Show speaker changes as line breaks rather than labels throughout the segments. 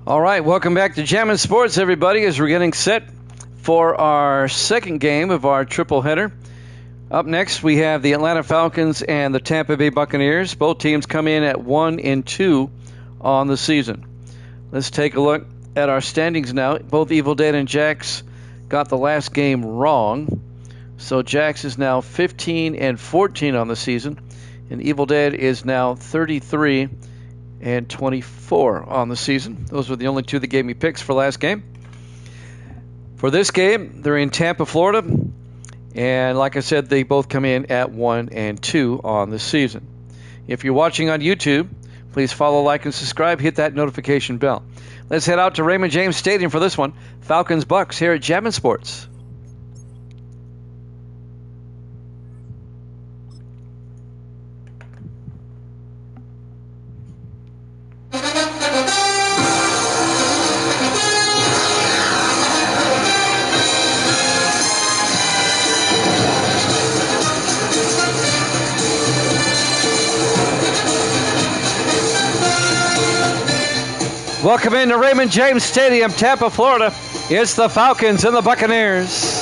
All right, welcome back to Jammin' Sports, everybody, as we're getting set for our second game of our triple header. Up next, we have the Atlanta Falcons and the Tampa Bay Buccaneers. Both teams come in at 1-2 on the season. Let's take a look at our standings now. Both Evil Dead and Jax got the last game wrong. So Jax is now 15-14 on the season, and Evil Dead is now 33-24 on the season. Those were the only two that gave me picks for last game. For this game, they're in Tampa, Florida, and like I said, they both come in at 1-2 on the season. If you're watching on YouTube, please follow, like, and subscribe. Hit that notification bell. Let's head out to Raymond James Stadium for this one. Falcons-Bucks here at Jammin' Sports. Welcome into Raymond James Stadium, Tampa, Florida. It's the Falcons and the Buccaneers.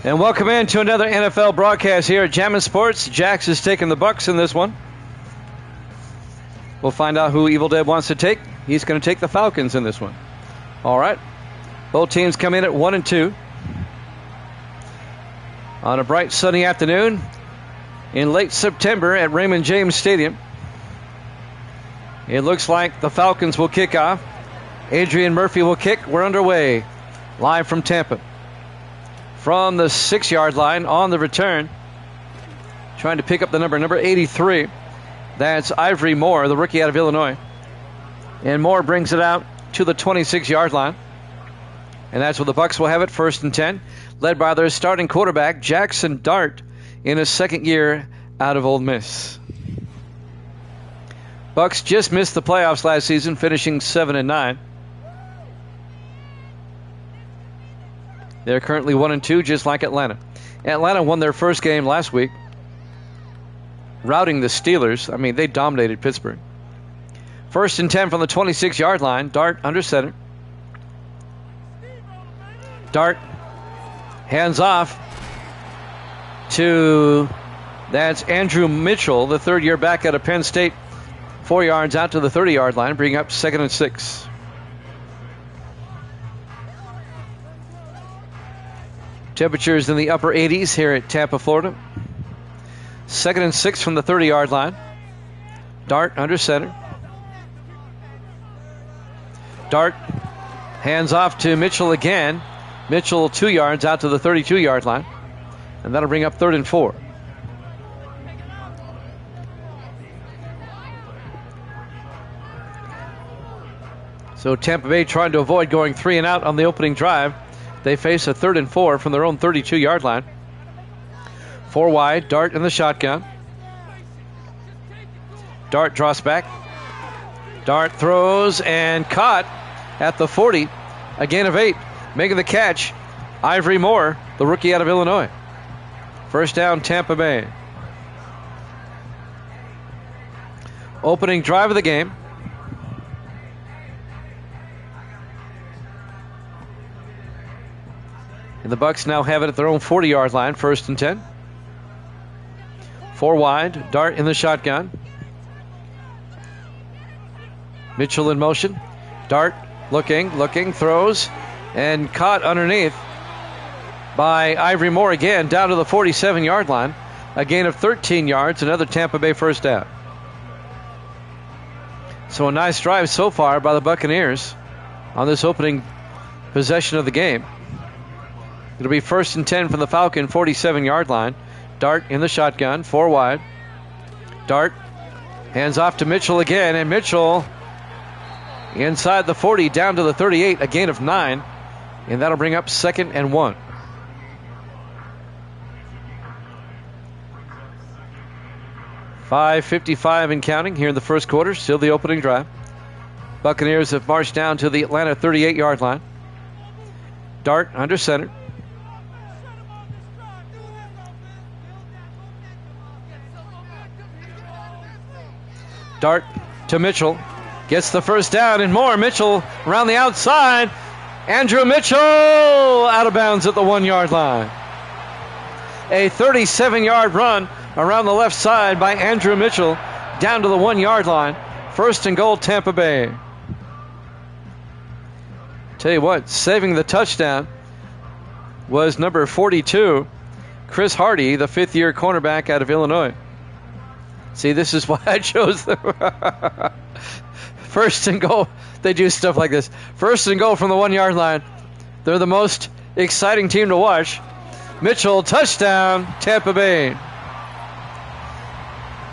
And welcome in to another NFL broadcast here at Jammin' Sports. Jax is taking the Bucks in this one. We'll find out who Evil Dead wants to take. He's going to take the Falcons in this one. All right. Both teams come in at 1-2. On a bright sunny afternoon in late September at Raymond James Stadium. It looks like the Falcons will kick off. Adrian Murphy will kick. We're underway. Live from Tampa. From the 6-yard line on the return, trying to pick up the number 83. That's Ivory Moore, the rookie out of Illinois. And Moore brings it out to the 26-yard line. And that's where the Bucs will have it, 1st and 10, led by their starting quarterback, Jackson Dart, in his second year out of Ole Miss. Bucs just missed the playoffs last season, finishing 7-9. They're currently 1-2, just like Atlanta. Atlanta won their first game last week, routing the Steelers. I mean, they dominated Pittsburgh. 1st and 10 from the 26-yard line. Dart under center. Dart hands off to, that's Andrew Mitchell, the third-year back out of Penn State. 4 yards out to the 30-yard line, bringing up 2nd and 6. Temperatures in the upper 80s here at Tampa, Florida. 2nd and 6 from the 30-yard line. Dart under center. Dart hands off to Mitchell again. Mitchell 2 yards out to the 32-yard line. And that'll bring up 3rd and 4. So Tampa Bay trying to avoid going 3 and out on the opening drive. They face a 3rd and 4 from their own 32-yard line. 4 wide, Dart in the shotgun. Dart draws back. Dart throws and caught at the 40. A gain of 8. Making the catch, Ivory Moore, the rookie out of Illinois. 1st down, Tampa Bay. Opening drive of the game. And the Bucs now have it at their own 40-yard line, 1st and 10. 4 wide, Dart in the shotgun. Mitchell in motion. Dart looking, throws, and caught underneath by Ivory Moore again, down to the 47-yard line. A gain of 13 yards, another Tampa Bay 1st down. So a nice drive so far by the Buccaneers on this opening possession of the game. It'll be 1st and 10 from the Falcon 47-yard line. Dart in the shotgun, 4 wide. Dart hands off to Mitchell again, and Mitchell inside the 40 down to the 38, a gain of 9, and that'll bring up 2nd and 1. 5:55 and counting here in the first quarter. Still the opening drive. Buccaneers have marched down to the Atlanta 38-yard line. Dart under center. Dart to Mitchell. Gets the first down and more. Mitchell around the outside. Andrew Mitchell out of bounds at the 1-yard line. A 37-yard run around the left side by Andrew Mitchell down to the 1-yard line. First and goal, Tampa Bay. Tell you what, saving the touchdown was number 42, Chris Hardy, the fifth-year cornerback out of Illinois. See, this is why I chose them. First and goal. They do stuff like this. First and goal from the 1-yard line. They're the most exciting team to watch. Mitchell, touchdown, Tampa Bay.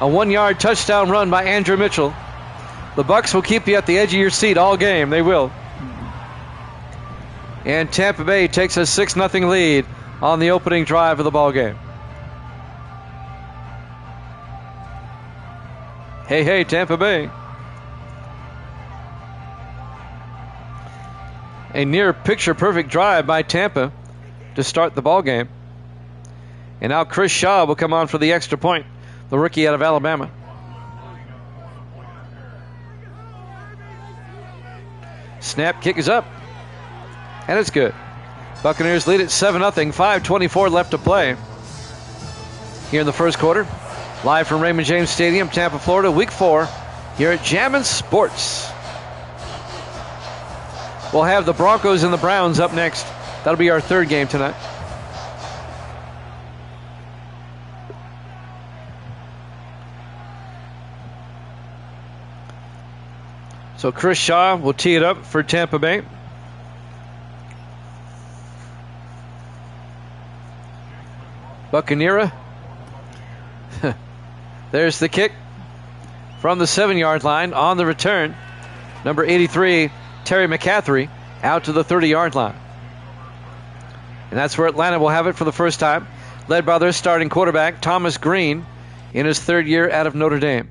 A 1-yard touchdown run by Andrew Mitchell. The Bucs will keep you at the edge of your seat all game. They will. And Tampa Bay takes a 6-0 lead on the opening drive of the ball game. Hey, hey, Tampa Bay. A near picture-perfect drive by Tampa to start the ball game. And now Chris Shaw will come on for the extra point, the rookie out of Alabama. Snap, kick is up. And it's good. Buccaneers lead at 7-0, 5:24 left to play here in the first quarter. Live from Raymond James Stadium, Tampa, Florida, Week 4 here at Jammin' Sports. We'll have the Broncos and the Browns up next. That'll be our third game tonight. So Chris Shaw will tee it up for Tampa Bay. Buccaneera. There's the kick from the 7-yard line on the return. Number 83, Terry McCaffrey, out to the 30-yard line. And that's where Atlanta will have it for the first time, led by their starting quarterback, Thomas Green, in his third year out of Notre Dame.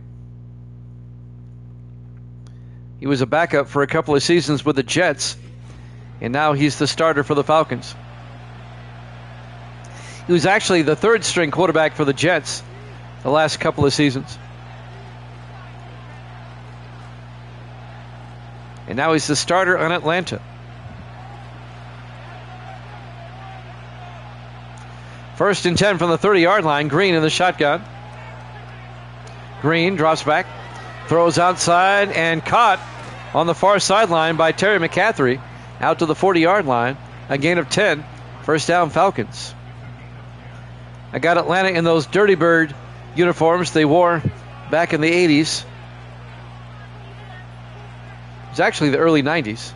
He was a backup for a couple of seasons with the Jets, and now he's the starter for the Falcons. He was actually the third-string quarterback for the Jets the last couple of seasons. And now he's the starter on Atlanta. First and 10 from the 30-yard line. Green in the shotgun. Green drops back, throws outside, and caught on the far sideline by Terry McCaffrey out to the 40-yard line. A gain of 10. First down, Falcons. I got Atlanta in those Dirty Bird uniforms they wore back in the 80s. It was actually the early 90s.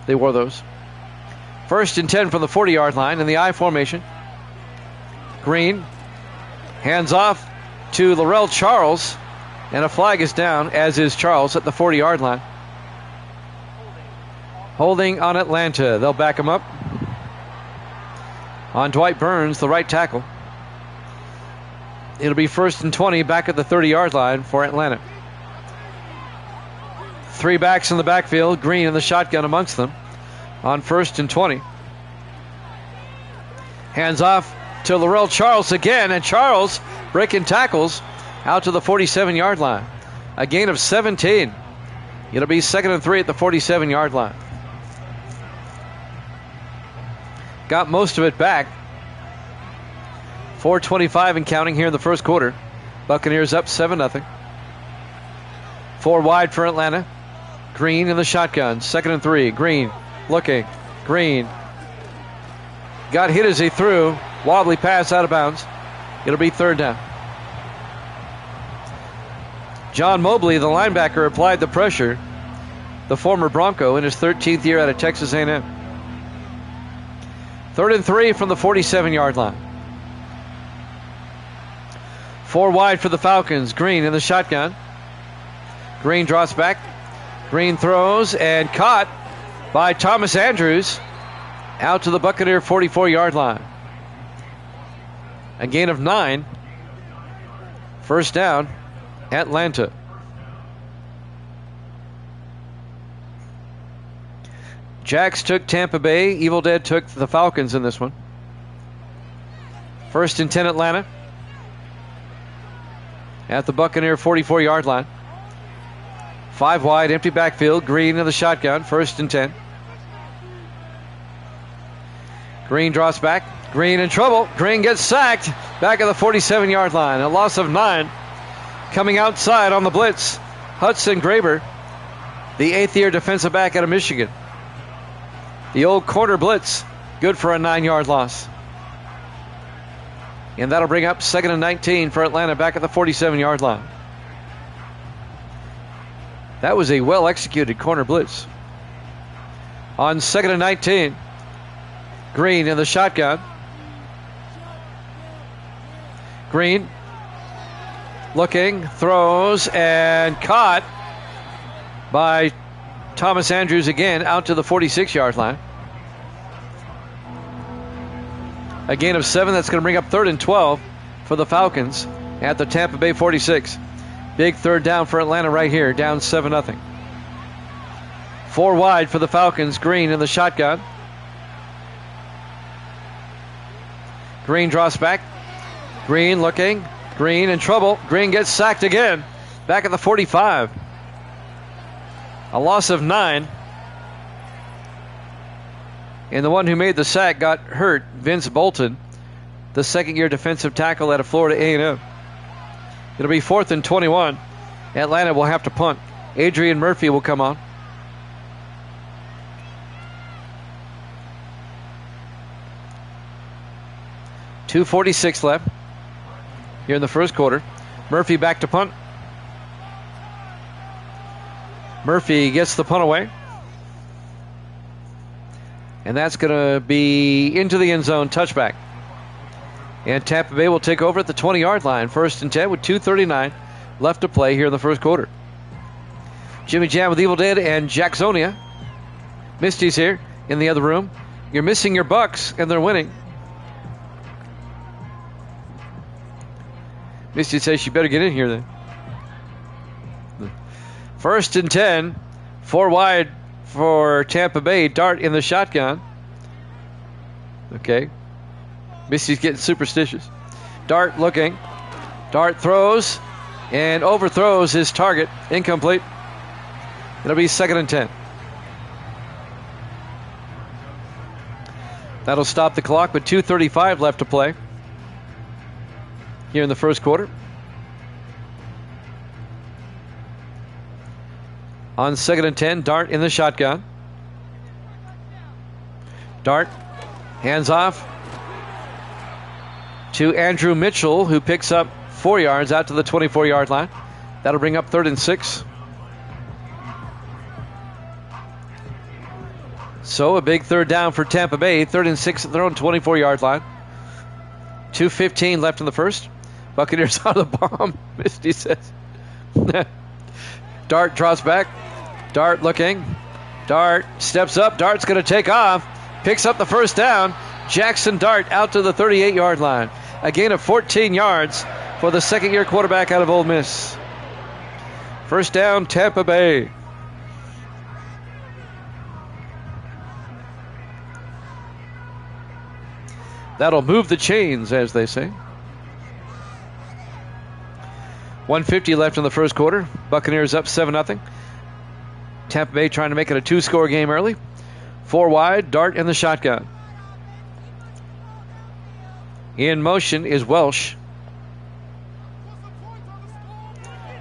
They wore those. First and 10 from the 40-yard line in the I formation. Green hands off to Laurel Charles, and a flag is down, as is Charles at the 40-yard line. Holding on Atlanta. They'll back him up. On Dwight Burns, the right tackle. It'll be first and 20 back at the 30-yard line for Atlanta. Three backs in the backfield. Green in the shotgun amongst them on first and 20. Hands off to Laurel Charles again, and Charles breaking tackles out to the 47-yard line. A gain of 17. It'll be second and 3 at the 47-yard line. Got most of it back. 4:25 and counting here in the first quarter. Buccaneers up 7-0. 4 wide for Atlanta. Green in the shotgun. Second and 3. Green looking. Green got hit as he threw. Wobbly pass out of bounds. It'll be third down. John Mobley, the linebacker, applied the pressure. The former Bronco in his 13th year out of Texas A&M. Third and 3 from the 47-yard line. 4 wide for the Falcons. Green in the shotgun. Green drops back. Green throws and caught by Thomas Andrews out to the Buccaneer 44-yard line. A gain of 9. First down, Atlanta. Jacks took Tampa Bay. Evil Dead took the Falcons in this one. First and 10, Atlanta. At the Buccaneer 44-yard line. 5 wide, empty backfield. Green in the shotgun. First and 10. Green draws back. Green in trouble. Green gets sacked. Back at the 47-yard line. A loss of 9. Coming outside on the blitz, Hudson Graber, the 8th-year defensive back out of Michigan. The old corner blitz, good for a 9-yard loss. And that'll bring up 2nd and 19 for Atlanta back at the 47-yard line. That was a well-executed corner blitz. On 2nd and 19, Green in the shotgun. Green looking, throws, and caught by Thomas Andrews again out to the 46-yard line. A gain of 7. That's going to bring up 3rd and 12 for the Falcons at the Tampa Bay 46. Big third down for Atlanta right here, down 7-0. 4 wide for the Falcons. Green in the shotgun. Green draws back. Green looking. Green in trouble. Green gets sacked again. Back at the 45. A loss of 9. And the one who made the sack got hurt, Vince Bolton, the 2nd-year defensive tackle out of Florida A&M. It'll be 4th and 21. Atlanta will have to punt. Adrian Murphy will come on. .246 left here in the first quarter. Murphy back to punt. Murphy gets the punt away. And that's going to be into the end zone, touchback. And Tampa Bay will take over at the 20-yard line. 1st and 10 with 2:39 left to play here in the first quarter. Jimmy Jam with Evil Dead and Jacksonia. Misty's here in the other room. You're missing your Bucks, and they're winning. Misty says you better get in here then. 1st and 10. 4 wide for Tampa Bay. Dart in the shotgun. Okay. Misty's getting superstitious. Dart looking. Dart throws and overthrows his target. Incomplete. It'll be 2nd and 10. That'll stop the clock with 2:35 left to play here in the first quarter. On 2nd and 10, Dart in the shotgun. Dart hands off to Andrew Mitchell, who picks up 4 yards out to the 24-yard line. That'll bring up 3rd and 6. So a big third down for Tampa Bay. 3rd and 6 at their own 24-yard line. 2:15 left in the first. Buccaneers out of the bomb, Misty says. Dart draws back. Dart looking. Dart steps up. Dart's going to take off. Picks up the first down. Jackson Dart out to the 38-yard line. A gain of 14 yards for the 2nd-year quarterback out of Ole Miss. First down, Tampa Bay. That'll move the chains, as they say. 1:50 left in the first quarter. Buccaneers up 7-0. Tampa Bay trying to make it a 2-score game early. 4 wide, Dart in the shotgun. In motion is Welsh.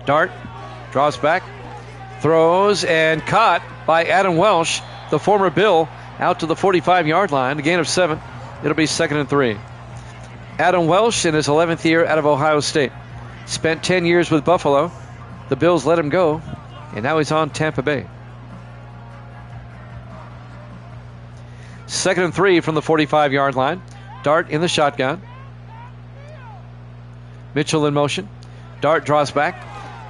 Dart draws back, throws, and caught by Adam Welsh, the former Bill, out to the 45-yard line. A gain of 7. It'll be 2nd and 3. Adam Welsh in his 11th year out of Ohio State. Spent 10 years with Buffalo. The Bills let him go, and now he's on Tampa Bay. 2nd and 3 from the 45-yard line. Dart in the shotgun. Mitchell in motion. Dart draws back,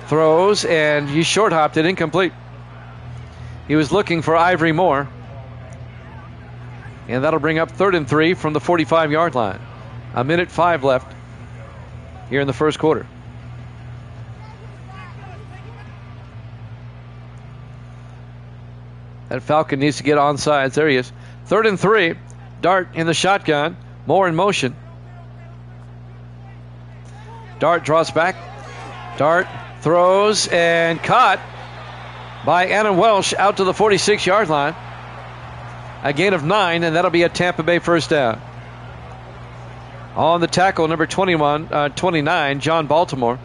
throws, and he short-hopped it, incomplete. He was looking for Ivory Moore. And that'll bring up 3rd and 3 from the 45-yard line. 1:05 left here in the first quarter. That Falcon needs to get onside. There he is. 3rd and 3. Dart in the shotgun. Moore in motion. Dart draws back. Dart throws and caught by Anna Welsh out to the 46-yard line. A gain of 9, and that'll be a Tampa Bay first down. On the tackle, number 29, John Baltimore,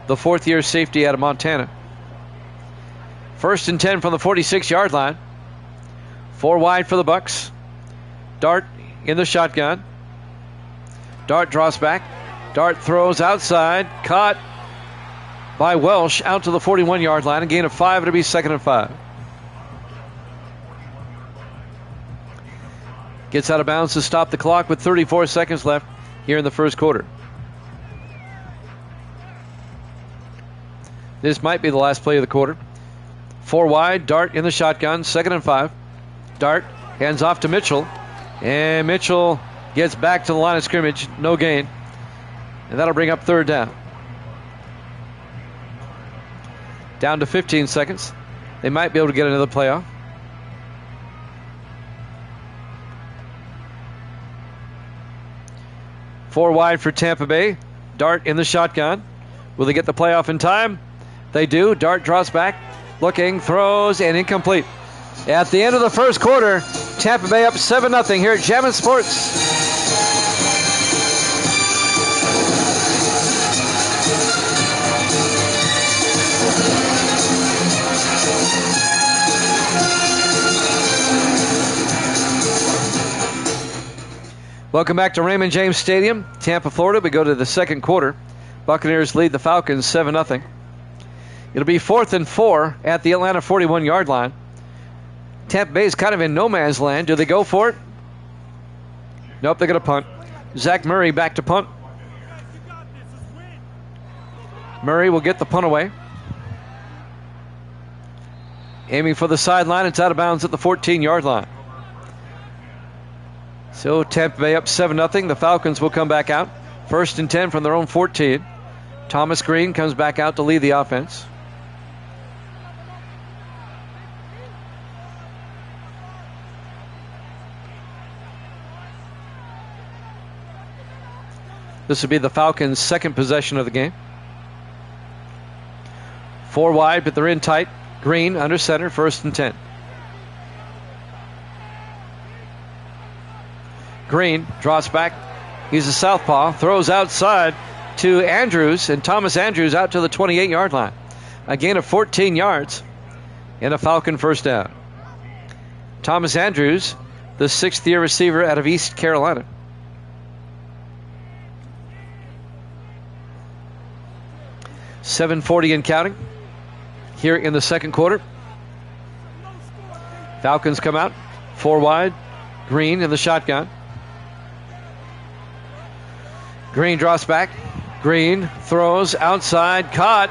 the 4th-year safety out of Montana. 1st and 10 from the 46-yard line. 4 wide for the Bucks. Dart in the shotgun. Dart draws back. Dart throws outside. Caught by Welsh out to the 41-yard line. A gain of 5. It'll be 2nd and 5. Gets out of bounds to stop the clock with 34 seconds left here in the first quarter. This might be the last play of the quarter. 4 wide. Dart in the shotgun. 2nd and 5. Dart hands off to Mitchell. And Mitchell gets back to the line of scrimmage. No gain. And that'll bring up 3rd down. Down to 15 seconds. They might be able to get another play off. Four wide for Tampa Bay. Dart in the shotgun. Will they get the playoff in time? They do. Dart draws back. Looking, throws, and incomplete. At the end of the first quarter, Tampa Bay up 7-0 here at Jammin' Sports. Welcome back to Raymond James Stadium, Tampa, Florida. We go to the second quarter. Buccaneers lead the Falcons 7-0. It'll be 4th and 4 at the Atlanta 41-yard line. Tampa Bay is kind of in no man's land. Do they go for it? Nope, they're going to punt. Zach Murray back to punt. Murray will get the punt away. Aiming for the sideline. It's out of bounds at the 14-yard line. So Tampa Bay up 7-0. The Falcons will come back out. 1st and 10 from their own 14. Thomas Green comes back out to lead the offense. This will be the Falcons' second possession of the game. 4 wide, but they're in tight. Green under center, 1st and 10. Green draws back. He's a southpaw. Throws outside to Andrews, and Thomas Andrews out to the 28-yard line. A gain of 14 yards and a Falcon first down. Thomas Andrews, the 6th-year receiver out of East Carolina. .740 and counting here in the second quarter. Falcons come out. 4 wide. Green in the shotgun. Green draws back. Green throws outside. Caught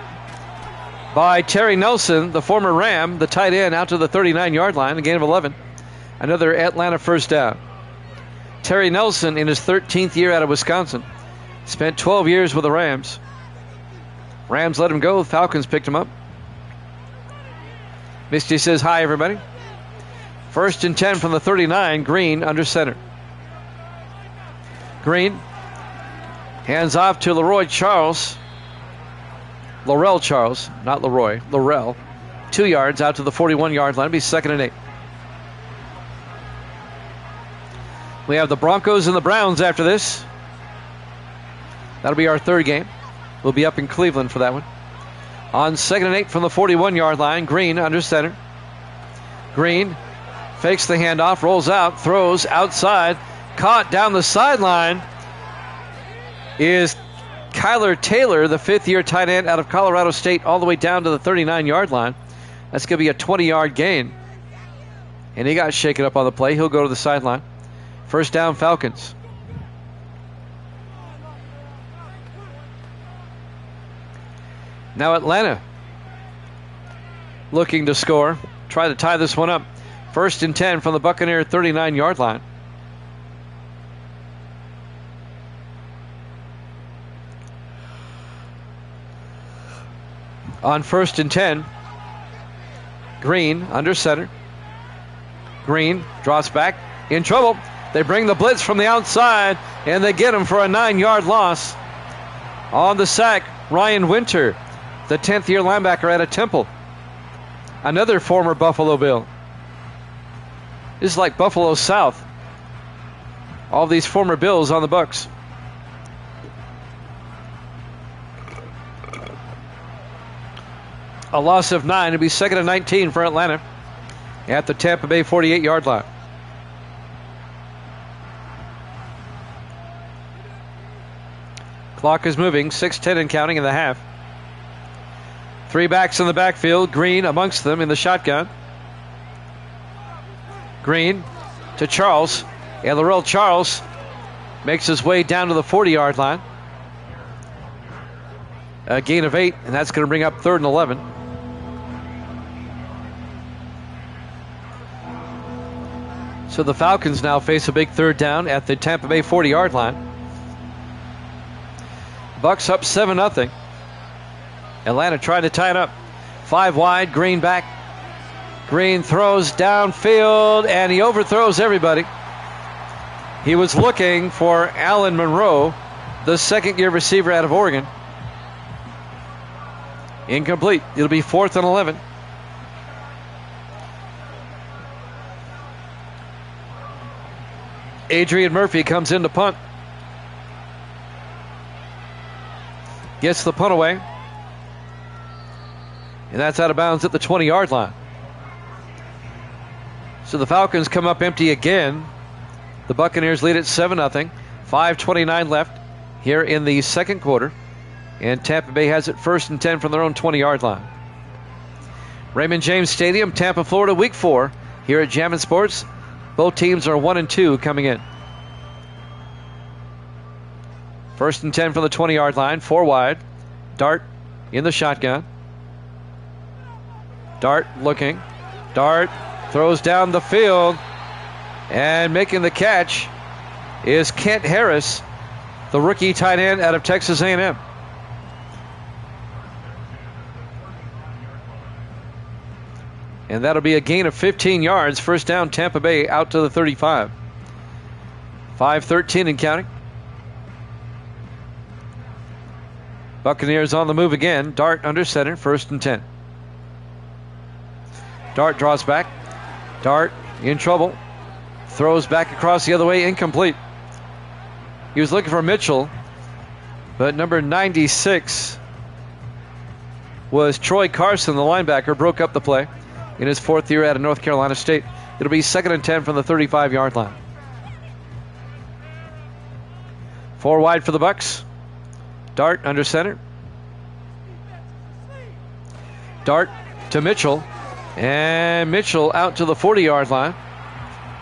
by Terry Nelson, the former Ram, the tight end, out to the 39-yard line. A gain of 11. Another Atlanta first down. Terry Nelson in his 13th year out of Wisconsin. Spent 12 years with the Rams. Rams let him go. Falcons picked him up. Misty says hi, everybody. 1st and 10 from the 39. Green under center. Green hands off to Laurel Charles, not Leroy. Laurel. 2 yards out to the 41-yard line. It'll be 2nd and 8. We have the Broncos and the Browns after this. That'll be our third game. We'll be up in Cleveland for that one. On 2nd and 8 from the 41-yard line, Green under center. Green fakes the handoff, rolls out, throws outside, caught down the sideline is Kyler Taylor, the 5th-year tight end out of Colorado State, all the way down to the 39-yard line. That's going to be a 20-yard gain. And he got shaken up on the play. He'll go to the sideline. First down, Falcons. Now Atlanta looking to score. Try to tie this one up. 1st and 10 from the Buccaneer 39-yard line. On 1st and 10, Green under center. Green drops back. In trouble. They bring the blitz from the outside, and they get him for a 9-yard loss. On the sack, Ryan Winter, the 10th-year linebacker out of Temple. Another former Buffalo Bill. This is like Buffalo South. All these former Bills on the Bucs. A loss of 9. It'll be 2nd and 19 for Atlanta at the Tampa Bay 48-yard line. Clock is moving. 6:10 and counting in the half. 3 backs in the backfield. Green amongst them in the shotgun. Green to Charles. And Laurel Charles makes his way down to the 40-yard line. A gain of 8, and that's going to bring up 3rd and 11. So the Falcons now face a big 3rd down at the Tampa Bay 40-yard line. Bucs up 7-0. Atlanta trying to tie it up. 5 wide, Green back. Green throws downfield, and he overthrows everybody. He was looking for Alan Monroe, the 2nd-year receiver out of Oregon. Incomplete. It'll be 4th and 11. Adrian Murphy comes in to punt. Gets the punt away. And that's out of bounds at the 20-yard line. So the Falcons come up empty again. The Buccaneers lead at 7-0. 5:29 left here in the second quarter. And Tampa Bay has it 1st and 10 from their own 20-yard line. Raymond James Stadium, Tampa, Florida, week 4 here at Jammin' Sports. Both teams are 1-2 coming in. 1st and 10 from the 20-yard line. 4 wide. Dart in the shotgun. Dart looking. Dart throws down the field. And making the catch is Kent Harris, the rookie tight end out of Texas A&M. And that'll be a gain of 15 yards. 1st down, Tampa Bay out to the 35. 5:13 and counting. Buccaneers on the move again. Dart under center. 1st and 10. Dart draws back. Dart in trouble. Throws back across the other way. Incomplete. He was looking for Mitchell, but number 96 was Troy Carson, the linebacker, broke up the play in his 4th year out of North Carolina State. It'll be 2nd and 10 from the 35-yard line. 4 wide for the Bucs. Dart under center. Dart to Mitchell. And Mitchell out to the 40-yard line.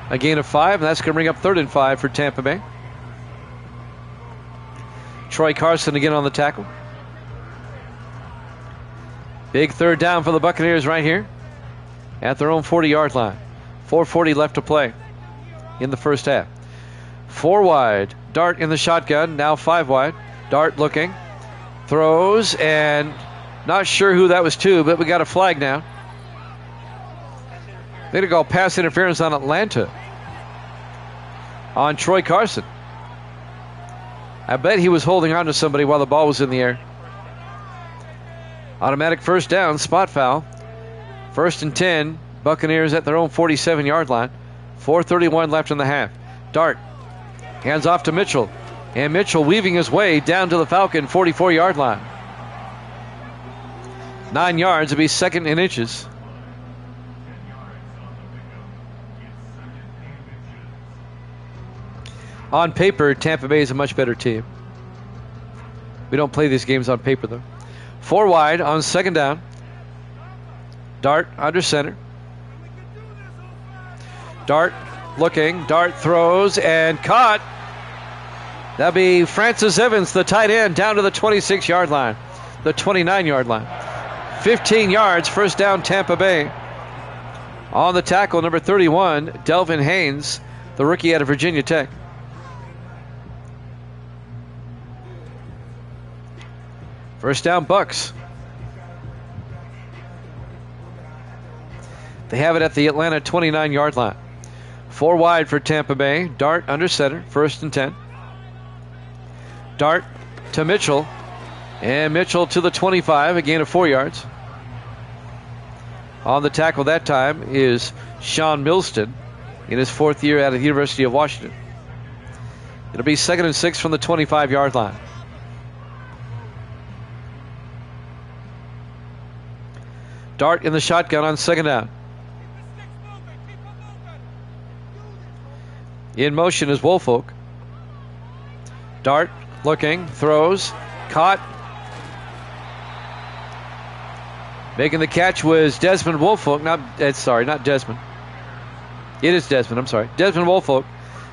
A gain of 5, and that's going to bring up 3rd and 5 for Tampa Bay. Troy Carson again on the tackle. Big 3rd down for the Buccaneers right here at their own 40-yard line. 4:40 left to play in the first half. 4 wide. Dart in the shotgun. Now 5 wide. Dart looking. Throws, and not sure who that was to, but we got a flag now. They're going to call pass interference on Atlanta. On Troy Carson. I bet he was holding on to somebody while the ball was in the air. Automatic 1st down, spot foul. 1st and 10, Buccaneers at their own 47-yard line. 4:31 left in the half. Dart hands off to Mitchell. And Mitchell weaving his way down to the Falcon 44-yard line. 9 yards, it'll be 2nd and inches. On paper, Tampa Bay is a much better team. We don't play these games on paper, though. 4 wide on 2nd down. Dart under center. Dart looking. Dart throws and caught. That'll be Francis Evans, the tight end, down to the 26-yard line. The 29-yard line. 15 yards, 1st down, Tampa Bay. On the tackle, number 31, Delvin Haynes, the rookie out of Virginia Tech. First down, Bucs. They have it at the Atlanta 29-yard line. 4 wide for Tampa Bay. Dart under center, 1st and 10. Dart to Mitchell. And Mitchell to the 25, a gain of 4 yards. On the tackle that time is Sean Milston in his 4th year out of the University of Washington. It'll be 2nd and 6 from the 25-yard line. Dart in the shotgun on 2nd down. In motion is Woolfolk. Dart looking, throws, caught. Making the catch was Desmond Woolfolk. Not Desmond. It is Desmond, I'm sorry. Desmond Woolfolk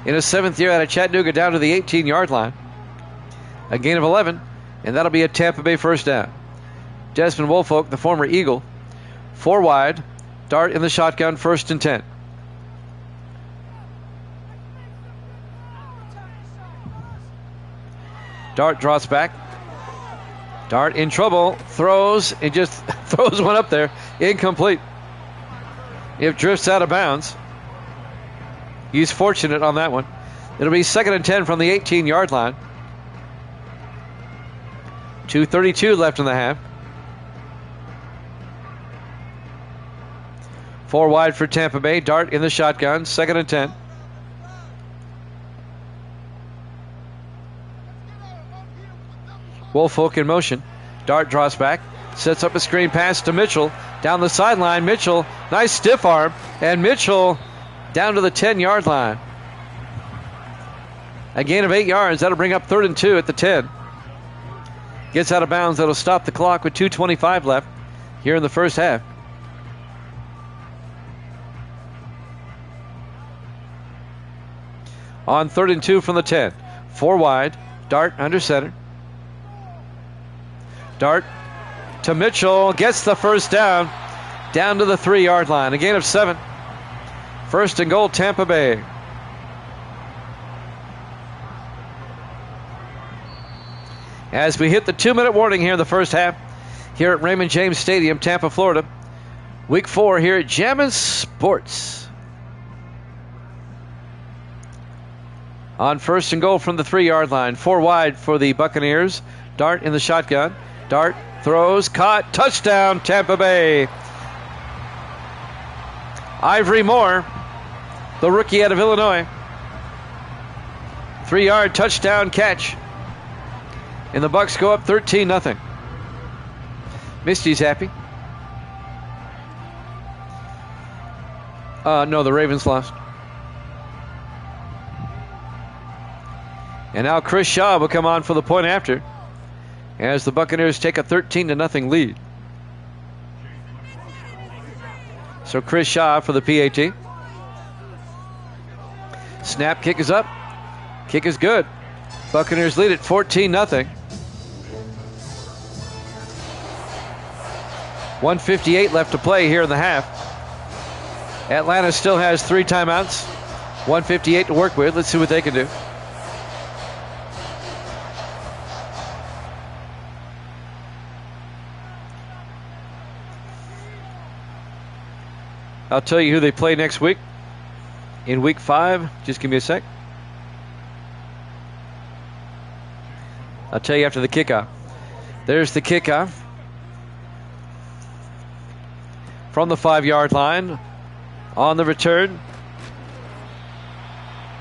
in his 7th year out of Chattanooga down to the 18-yard line. A gain of 11, and that'll be a Tampa Bay 1st down. Desmond Woolfolk, the former Eagle. 4 wide. Dart in the shotgun, 1st and 10. Dart draws back. Dart in trouble. Throws and just throws one up there. Incomplete. It drifts out of bounds. He's fortunate on that one. It'll be 2nd and 10 from the 18-yard line. 2:32 left in the half. 4 wide for Tampa Bay. Dart in the shotgun. 2nd and 10. Woolfolk in motion. Dart draws back. Sets up a screen pass to Mitchell. Down the sideline. Mitchell, nice stiff arm. And Mitchell down to the 10-yard line. A gain of 8 yards. That'll bring up 3rd and 2 at the 10. Gets out of bounds. That'll stop the clock with 2:25 left here in the first half. On 3rd and 2 from the 10. 4 wide. Dart under center. Dart to Mitchell. Gets the 1st down. Down to the 3-yard line. A gain of 7. 1st and goal, Tampa Bay. As we hit the 2-minute warning here in the first half, here at Raymond James Stadium, Tampa, Florida. Week 4 here at Jammin' Sports. On 1st and goal from the 3-yard line. 4 wide for the Buccaneers. Dart in the shotgun. Dart throws, caught, touchdown, Tampa Bay. Ivory Moore, the rookie out of Illinois. 3-yard touchdown catch. And the Bucs go up 13-0. Misty's happy. No, the Ravens lost. And now Chris Shaw will come on for the point after, as the Buccaneers take a 13-0 lead. So Chris Shaw for the PAT. Snap, kick is up. Kick is good. Buccaneers lead it 14-0. 1:58 left to play here in the half. Atlanta still has 3 timeouts. 1:58 to work with. Let's see what they can do. I'll tell you who they play next week. In week 5, just give me a sec. I'll tell you after the kickoff. There's the kickoff. From the 5-yard line. On the return.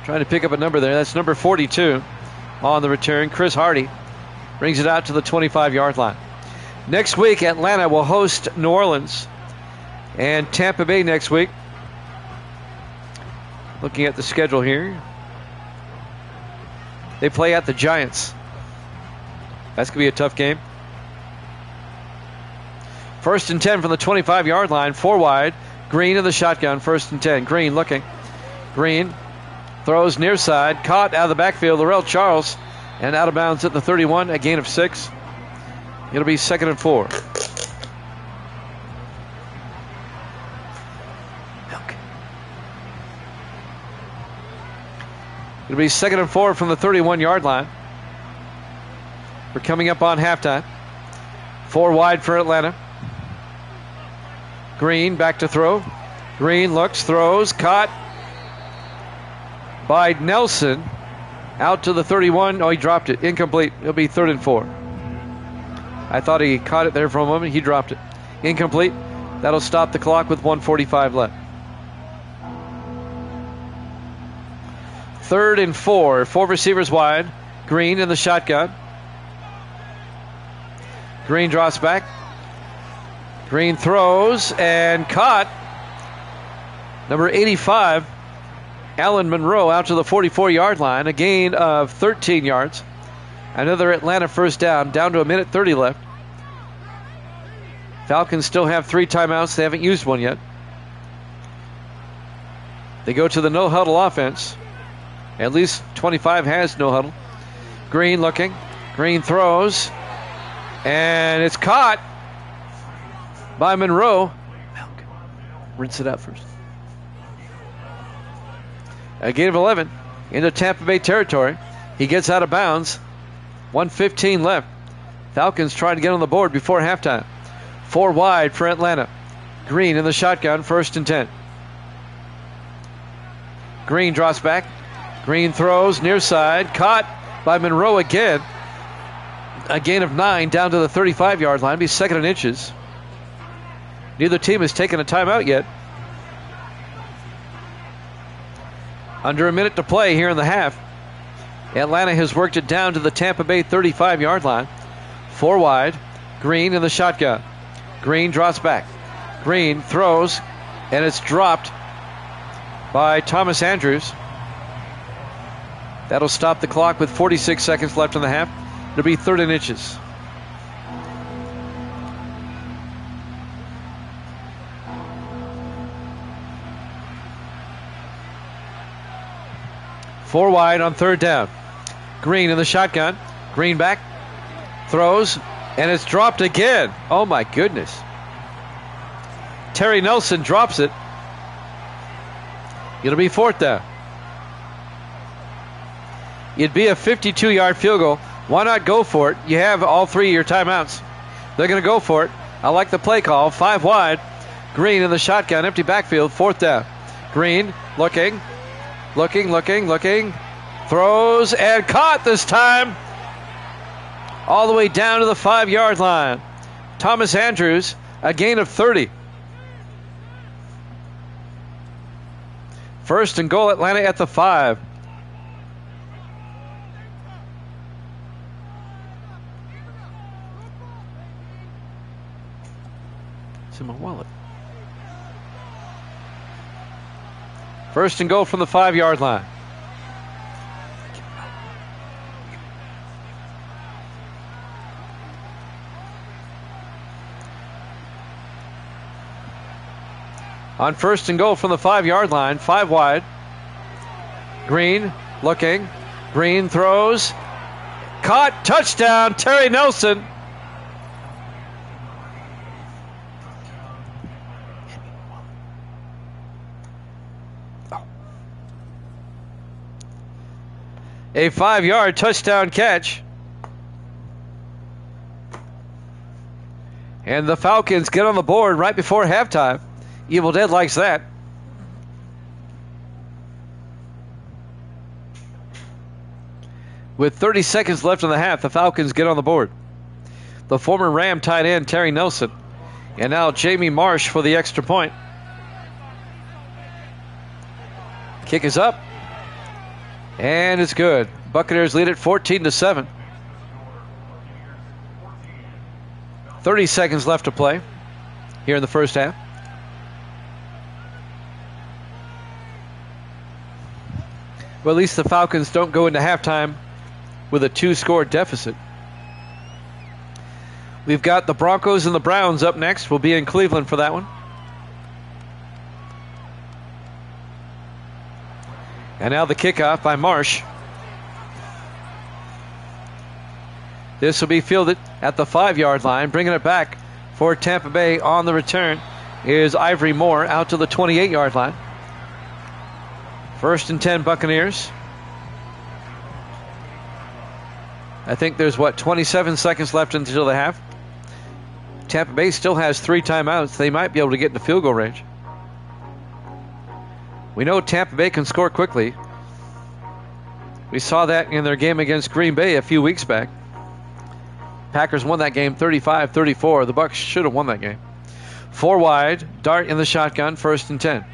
Trying to pick up a number there. That's number 42 on the return. Chris Hardy brings it out to the 25-yard line. Next week, Atlanta will host New Orleans. And Tampa Bay next week. Looking at the schedule here. They play at the Giants. That's going to be a tough game. 1st and 10 from the 25-yard line. 4 wide. Green in the shotgun. 1st and 10. Green looking. Green throws near side. Caught out of the backfield. Laurel Charles. And out of bounds at the 31. A gain of 6. It'll be 2nd and 4. It'll be 2nd and 4 from the 31-yard line. We're coming up on halftime. 4 wide for Atlanta. Green back to throw. Green looks, throws, caught. by Nelson. Out to the 31. Oh, he dropped it. Incomplete. It'll be 3rd and 4. I thought he caught it there for a moment. He dropped it. Incomplete. That'll stop the clock with 1:45 left. 3rd and 4. 4 receivers wide. Green in the shotgun. Green drops back. Green throws and caught. Number 85, Alan Monroe, out to the 44-yard line. A gain of 13 yards. Another Atlanta first down to a minute 30 left. Falcons still have 3 timeouts. They haven't used one yet. They go to the no-huddle offense. At least 25 has no-huddle. Green looking. Green throws. And it's caught by Monroe. Rinse it out first. A gain of 11 into Tampa Bay territory. He gets out of bounds. 1:15 left. Falcons trying to get on the board before halftime. 4 wide for Atlanta. Green in the shotgun, 1st and 10. Green drops back. Green throws near side. Caught by Monroe again. A gain of 9 down to the 35-yard line. Be 2nd and inches. Neither team has taken a timeout yet. Under a minute to play here in the half. Atlanta has worked it down to the Tampa Bay 35-yard line. 4 wide. Green in the shotgun. Green drops back. Green throws, and it's dropped by Thomas Andrews. That'll stop the clock with 46 seconds left in the half. It'll be 3rd and inches. Four wide on 3rd down. Green in the shotgun. Green back. Throws. And it's dropped again. Oh my goodness. Terry Nelson drops it. It'll be 4th down. It'd be a 52-yard field goal. Why not go for it? You have all 3 of your timeouts. They're going to go for it. I like the play call. 5 wide. Green in the shotgun. Empty backfield. 4th down. Green looking. Looking. Throws and caught this time. All the way down to the 5-yard line. Thomas Andrews, a gain of 30. 1st and goal, Atlanta at the 5. It's in my wallet. 1st and goal from the 5-yard line. On 1st and goal from the 5-yard line, 5 wide. Green looking. Green throws. Caught. Touchdown. Terry Nelson. A 5-yard touchdown catch. And the Falcons get on the board right before halftime. Evil Dead likes that. With 30 seconds left in the half, the Falcons get on the board. The former Ram tight end, Terry Nelson. And now Jamie Marsh for the extra point. Kick is up. And it's good. Buccaneers lead it 14-7. 30 seconds left to play here in the first half. Well, at least the Falcons don't go into halftime with a 2-score deficit. We've got the Broncos and the Browns up next. We'll be in Cleveland for that one. And now the kickoff by Marsh. This will be fielded at the 5-yard line. Bringing it back for Tampa Bay on the return is Ivory Moore out to the 28-yard line. 1st and 10 Buccaneers. I think there's, 27 seconds left until the half. Tampa Bay still has 3 timeouts. They might be able to get into field goal range. We know Tampa Bay can score quickly. We saw that in their game against Green Bay a few weeks back. Packers won that game 35-34. The Bucs should have won that game. 4 wide. Dart in the shotgun, 1st and 10.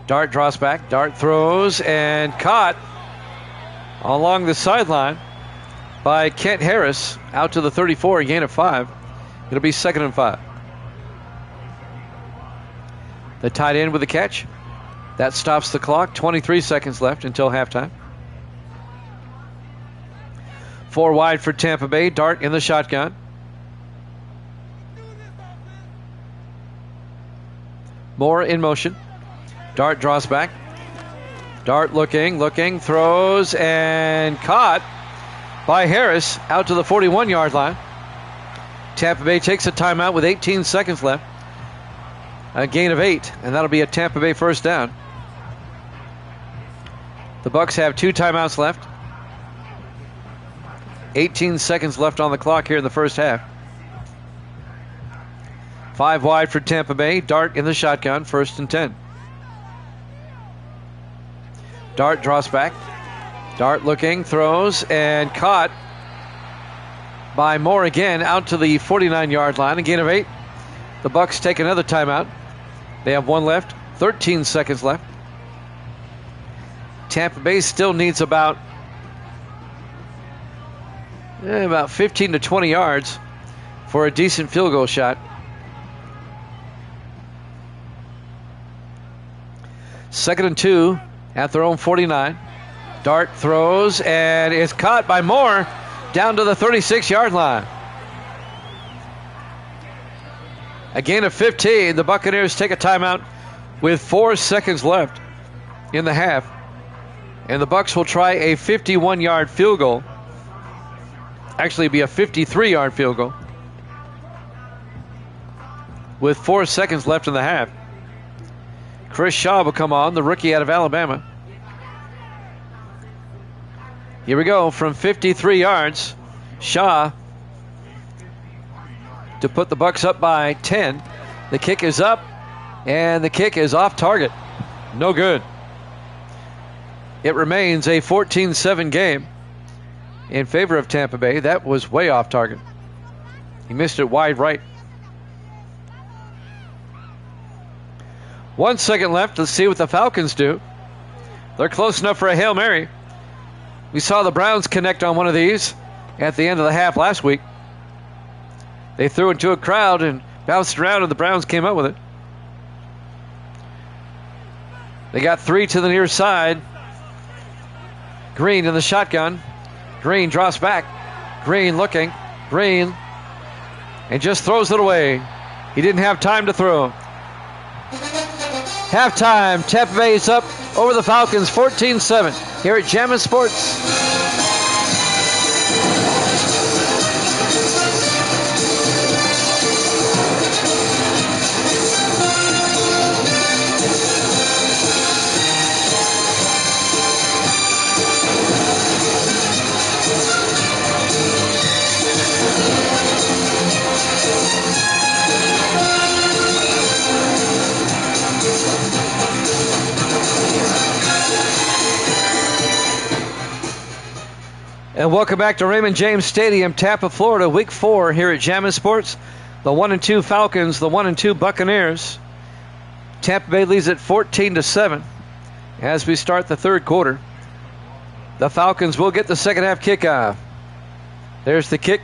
Dart draws back. Dart throws and caught along the sideline by Kent Harris out to the 34, a gain of 5. It'll be 2nd and 5. The tight end with the catch. That stops the clock. 23 seconds left until halftime. 4 wide for Tampa Bay. Dart in the shotgun. Moore in motion. Dart draws back. Dart looking, throws, and caught by Harris out to the 41-yard line. Tampa Bay takes a timeout with 18 seconds left. A gain of 8, and that'll be a Tampa Bay first down. The Bucs have 2 timeouts left. 18 seconds left on the clock here in the first half. 5 wide for Tampa Bay. Dart in the shotgun, 1st and 10. Dart draws back. Dart looking, throws, and caught by Moore again out to the 49-yard line. A gain of 8. The Bucs take another timeout. They have 1 left. 13 seconds left. Tampa Bay still needs about 15 to 20 yards for a decent field goal shot. 2nd and 2 at their own 49. Dart throws and is caught by Moore down to the 36-yard line. A gain of 15. The Buccaneers take a timeout with 4 seconds left in the half. And the Bucs will try a 51-yard field goal. Actually, it'd be a 53-yard field goal with 4 seconds left in the half. Chris Shaw will come on, the rookie out of Alabama. Here we go from 53 yards. Shaw to put the Bucs up by 10. The kick is up, and the kick is off target. No good. It remains a 14-7 game in favor of Tampa Bay. That was way off target. He missed it wide right. 1 second left. Let's see what the Falcons do. They're close enough for a Hail Mary. We saw the Browns connect on one of these at the end of the half last week. They threw into a crowd and bounced around, and the Browns came up with it. They got 3 to the near side. Green in the shotgun. Green draws back. Green looking. Green. And just throws it away. He didn't have time to throw. Halftime. Tampa Bay is up over the Falcons 14-7 here at Jammin' Sports. And welcome back to Raymond James Stadium, Tampa, Florida, Week 4 here at Jammin' Sports. The 1-2 Falcons, the 1-2 Buccaneers. Tampa Bay leads at 14-7 as we start the third quarter. The Falcons will get the second half kickoff. There's the kick.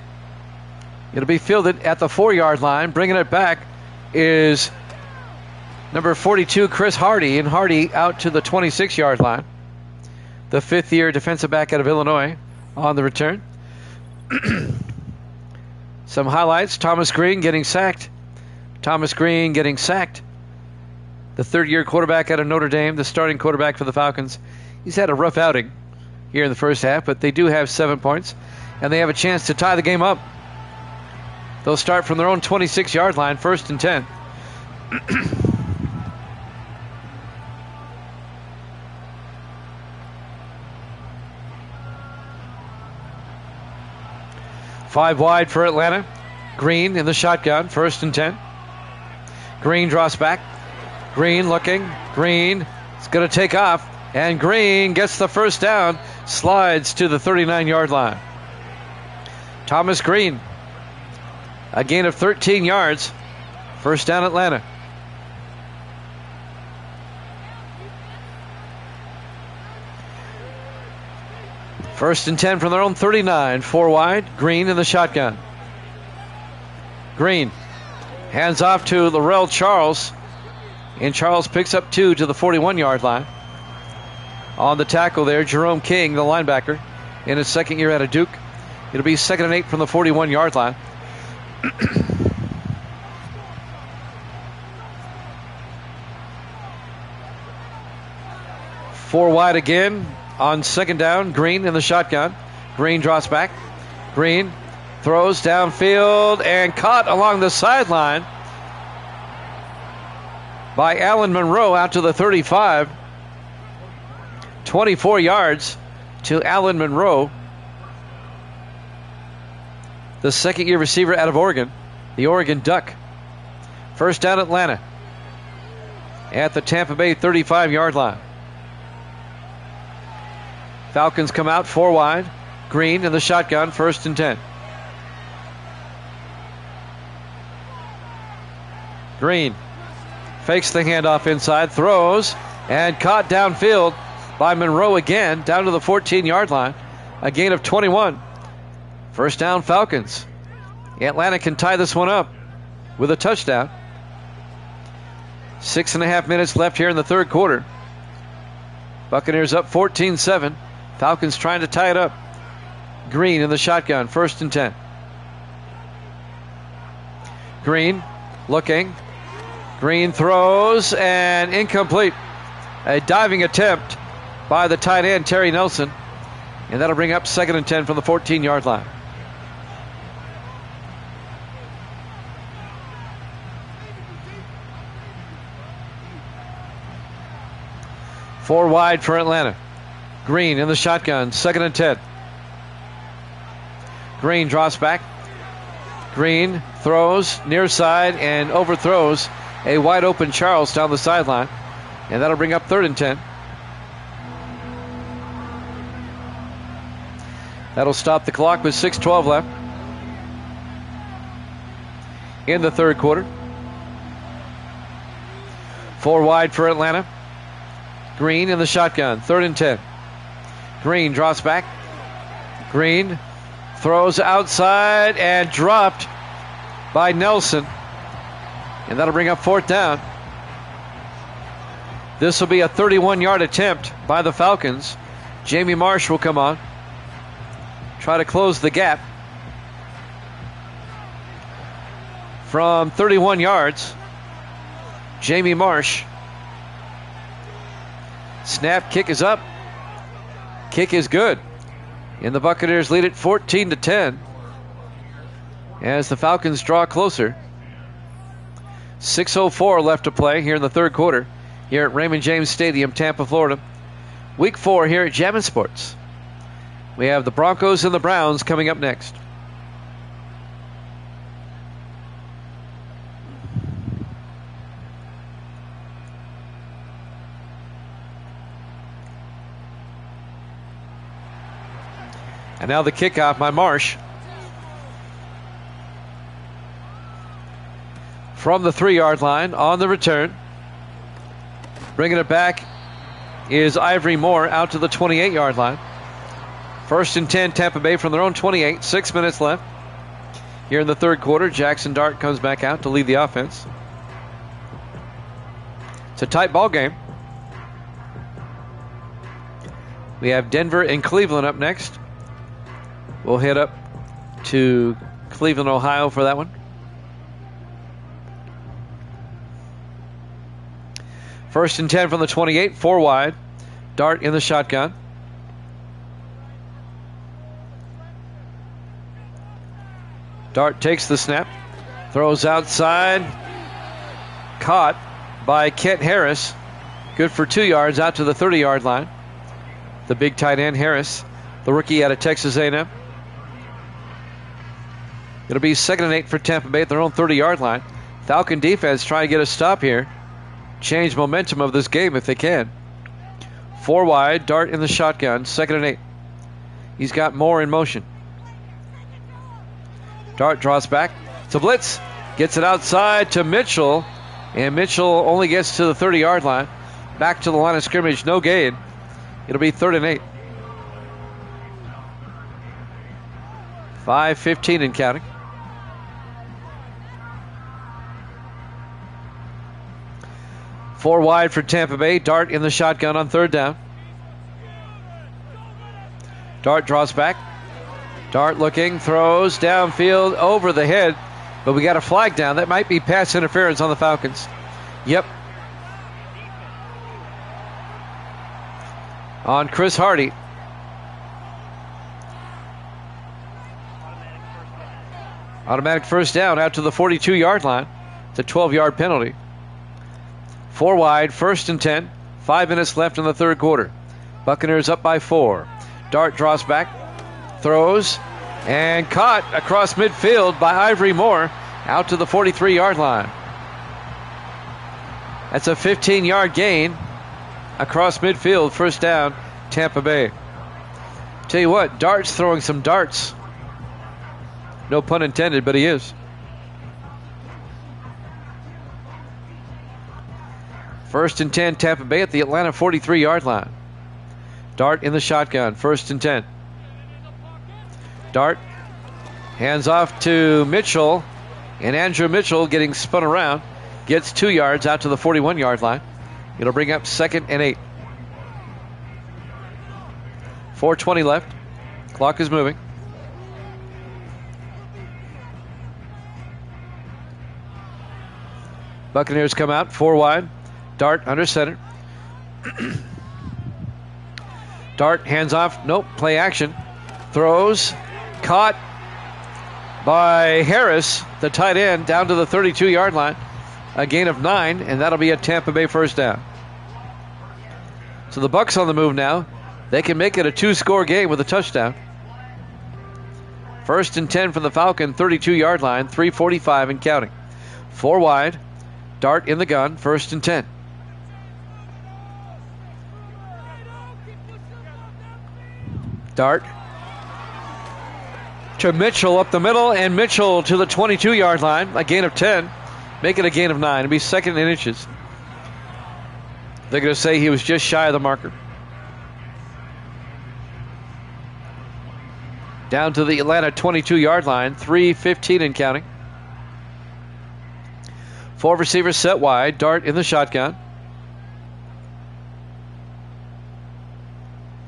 It'll be fielded at the 4-yard line. Bringing it back is number 42, Chris Hardy, and Hardy out to the 26-yard line. The fifth-year defensive back out of Illinois on the return. Some highlights. Thomas Green getting sacked. The third-year quarterback out of Notre Dame, the starting quarterback for the Falcons. He's had a rough outing here in the first half, but they do have 7 points, and they have a chance to tie the game up. They'll start from their own 26-yard line, 1st and 10. Five wide for Atlanta. Green in the shotgun, 1st and 10. Green draws back. Green looking. Green is going to take off. And Green gets the first down, slides to the 39-yard line. Thomas Green, a gain of 13 yards. First down, Atlanta. First and 10 from their own 39. 4 wide. Green in the shotgun. Green hands off to Laurel Charles. And Charles picks up 2 to the 41-yard line. On the tackle there, Jerome King, the linebacker, in his second year out of Duke. It'll be 2nd and 8 from the 41-yard line. Four wide again on second down. Green in the shotgun. Green drops back. Green throws downfield and caught along the sideline by Alan Monroe out to the 35. 24 yards to Alan Monroe, the second-year receiver out of Oregon, the Oregon Duck. First down, Atlanta at the Tampa Bay 35-yard line. Falcons come out 4 wide. Green in the shotgun, 1st and 10. Green fakes the handoff inside, throws, and caught downfield by Monroe again, down to the 14-yard line. A gain of 21. First down, Falcons. Atlanta can tie this one up with a touchdown. 6.5 minutes left here in the third quarter. Buccaneers up 14-7. Falcons trying to tie it up. Green in the shotgun, 1st and 10. Green looking. Green throws and incomplete. A diving attempt by the tight end, Terry Nelson. And that'll bring up 2nd and 10 from the 14-yard line. Four wide for Atlanta. Green in the shotgun, 2nd and 10. Green drops back. Green throws near side and overthrows a wide open Charles down the sideline. And that'll bring up 3rd and 10. That'll stop the clock with 6:12 left in the third quarter. 4 wide for Atlanta. Green in the shotgun, 3rd and 10. Green drops back. Green throws outside and dropped by Nelson. And that'll bring up 4th down. This will be a 31-yard attempt by the Falcons. Jamie Marsh will come on. Try to close the gap. From 31 yards, Jamie Marsh. Snap, kick is up. Kick is good. And the Buccaneers lead it 14-10 as the Falcons draw closer. 6:04 left to play here in the third quarter here at Raymond James Stadium, Tampa, Florida. Week 4 here at Jammin' Sports. We have the Broncos and the Browns coming up next. And now the kickoff by Marsh. From the 3-yard line on the return. Bringing it back is Ivory Moore out to the 28-yard line. 1st and 10, Tampa Bay from their own 28. 6 minutes left here in the third quarter. Jackson Dart comes back out to lead the offense. It's a tight ball game. We have Denver and Cleveland up next. We'll head up to Cleveland, Ohio for that one. First and 10 from the 28, 4 wide. Dart in the shotgun. Dart takes the snap, throws outside, caught by Kent Harris. Good for 2 yards out to the 30-yard line. The big tight end Harris, the rookie out of Texas A&M. It'll be 2nd and 8 for Tampa Bay at their own 30-yard line. Falcon defense trying to get a stop here. Change momentum of this game if they can. 4 wide. Dart in the shotgun. 2nd and 8. He's got Moore in motion. Dart draws back to blitz. Gets it outside to Mitchell. And Mitchell only gets to the 30-yard line. Back to the line of scrimmage. No gain. It'll be 3rd and 8. 5:15 and counting. Four wide for Tampa Bay. Dart in the shotgun on 3rd down. Dart draws back. Dart looking, throws downfield over the head, but we got a flag down. That might be pass interference on the Falcons. Yep. On Chris Hardy. Automatic first down out to the 42-yard line. It's a 12-yard penalty. 4 wide, 1st and 10. 5 minutes left in the 3rd quarter. Buccaneers up by 4. Dart draws back, throws, and caught across midfield by Ivory Moore out to the 43-yard line. That's a 15-yard gain across midfield. 1st down, Tampa Bay. Tell you what, Dart's throwing some darts. No pun intended, but he is. 1st and 10, Tampa Bay at the Atlanta 43-yard line. Dart in the shotgun, 1st and 10. Dart hands off to Mitchell, and Andrew Mitchell, getting spun around, gets 2 yards out to the 41-yard line. It'll bring up 2nd and 8. 4:20 left. Clock is moving. Buccaneers come out, 4 wide. Dart under center. Dart hands off. Nope. Play action. Throws. Caught by Harris, the tight end, down to the 32-yard line. A gain of 9, and that'll be a Tampa Bay 1st down. So the Bucs on the move now. They can make it a 2-score game with a touchdown. 1st and 10 from the Falcon 32-yard line. 3:45 and counting. 4 wide. Dart in the gun. 1st and 10. Dart to Mitchell up the middle, and Mitchell to the 22-yard line. A gain of 10. Make it a gain of 9. It'll be 2nd in inches. They're going to say he was just shy of the marker. Down to the Atlanta 22-yard line. 3:15 and counting. 4 receivers set wide. Dart in the shotgun.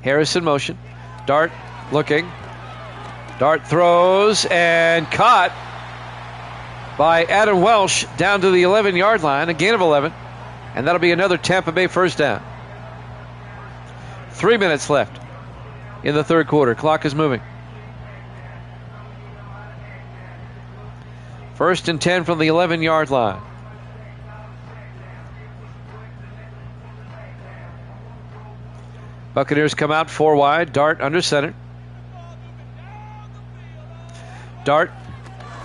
Harris in motion. Dart looking. Dart throws and caught by Adam Welsh down to the 11-yard line. A gain of 11. And that'll be another Tampa Bay 1st down. 3 minutes left in the 3rd quarter. Clock is moving. 1st and 10 from the 11-yard line. Buccaneers come out 4 wide. Dart under center. Dart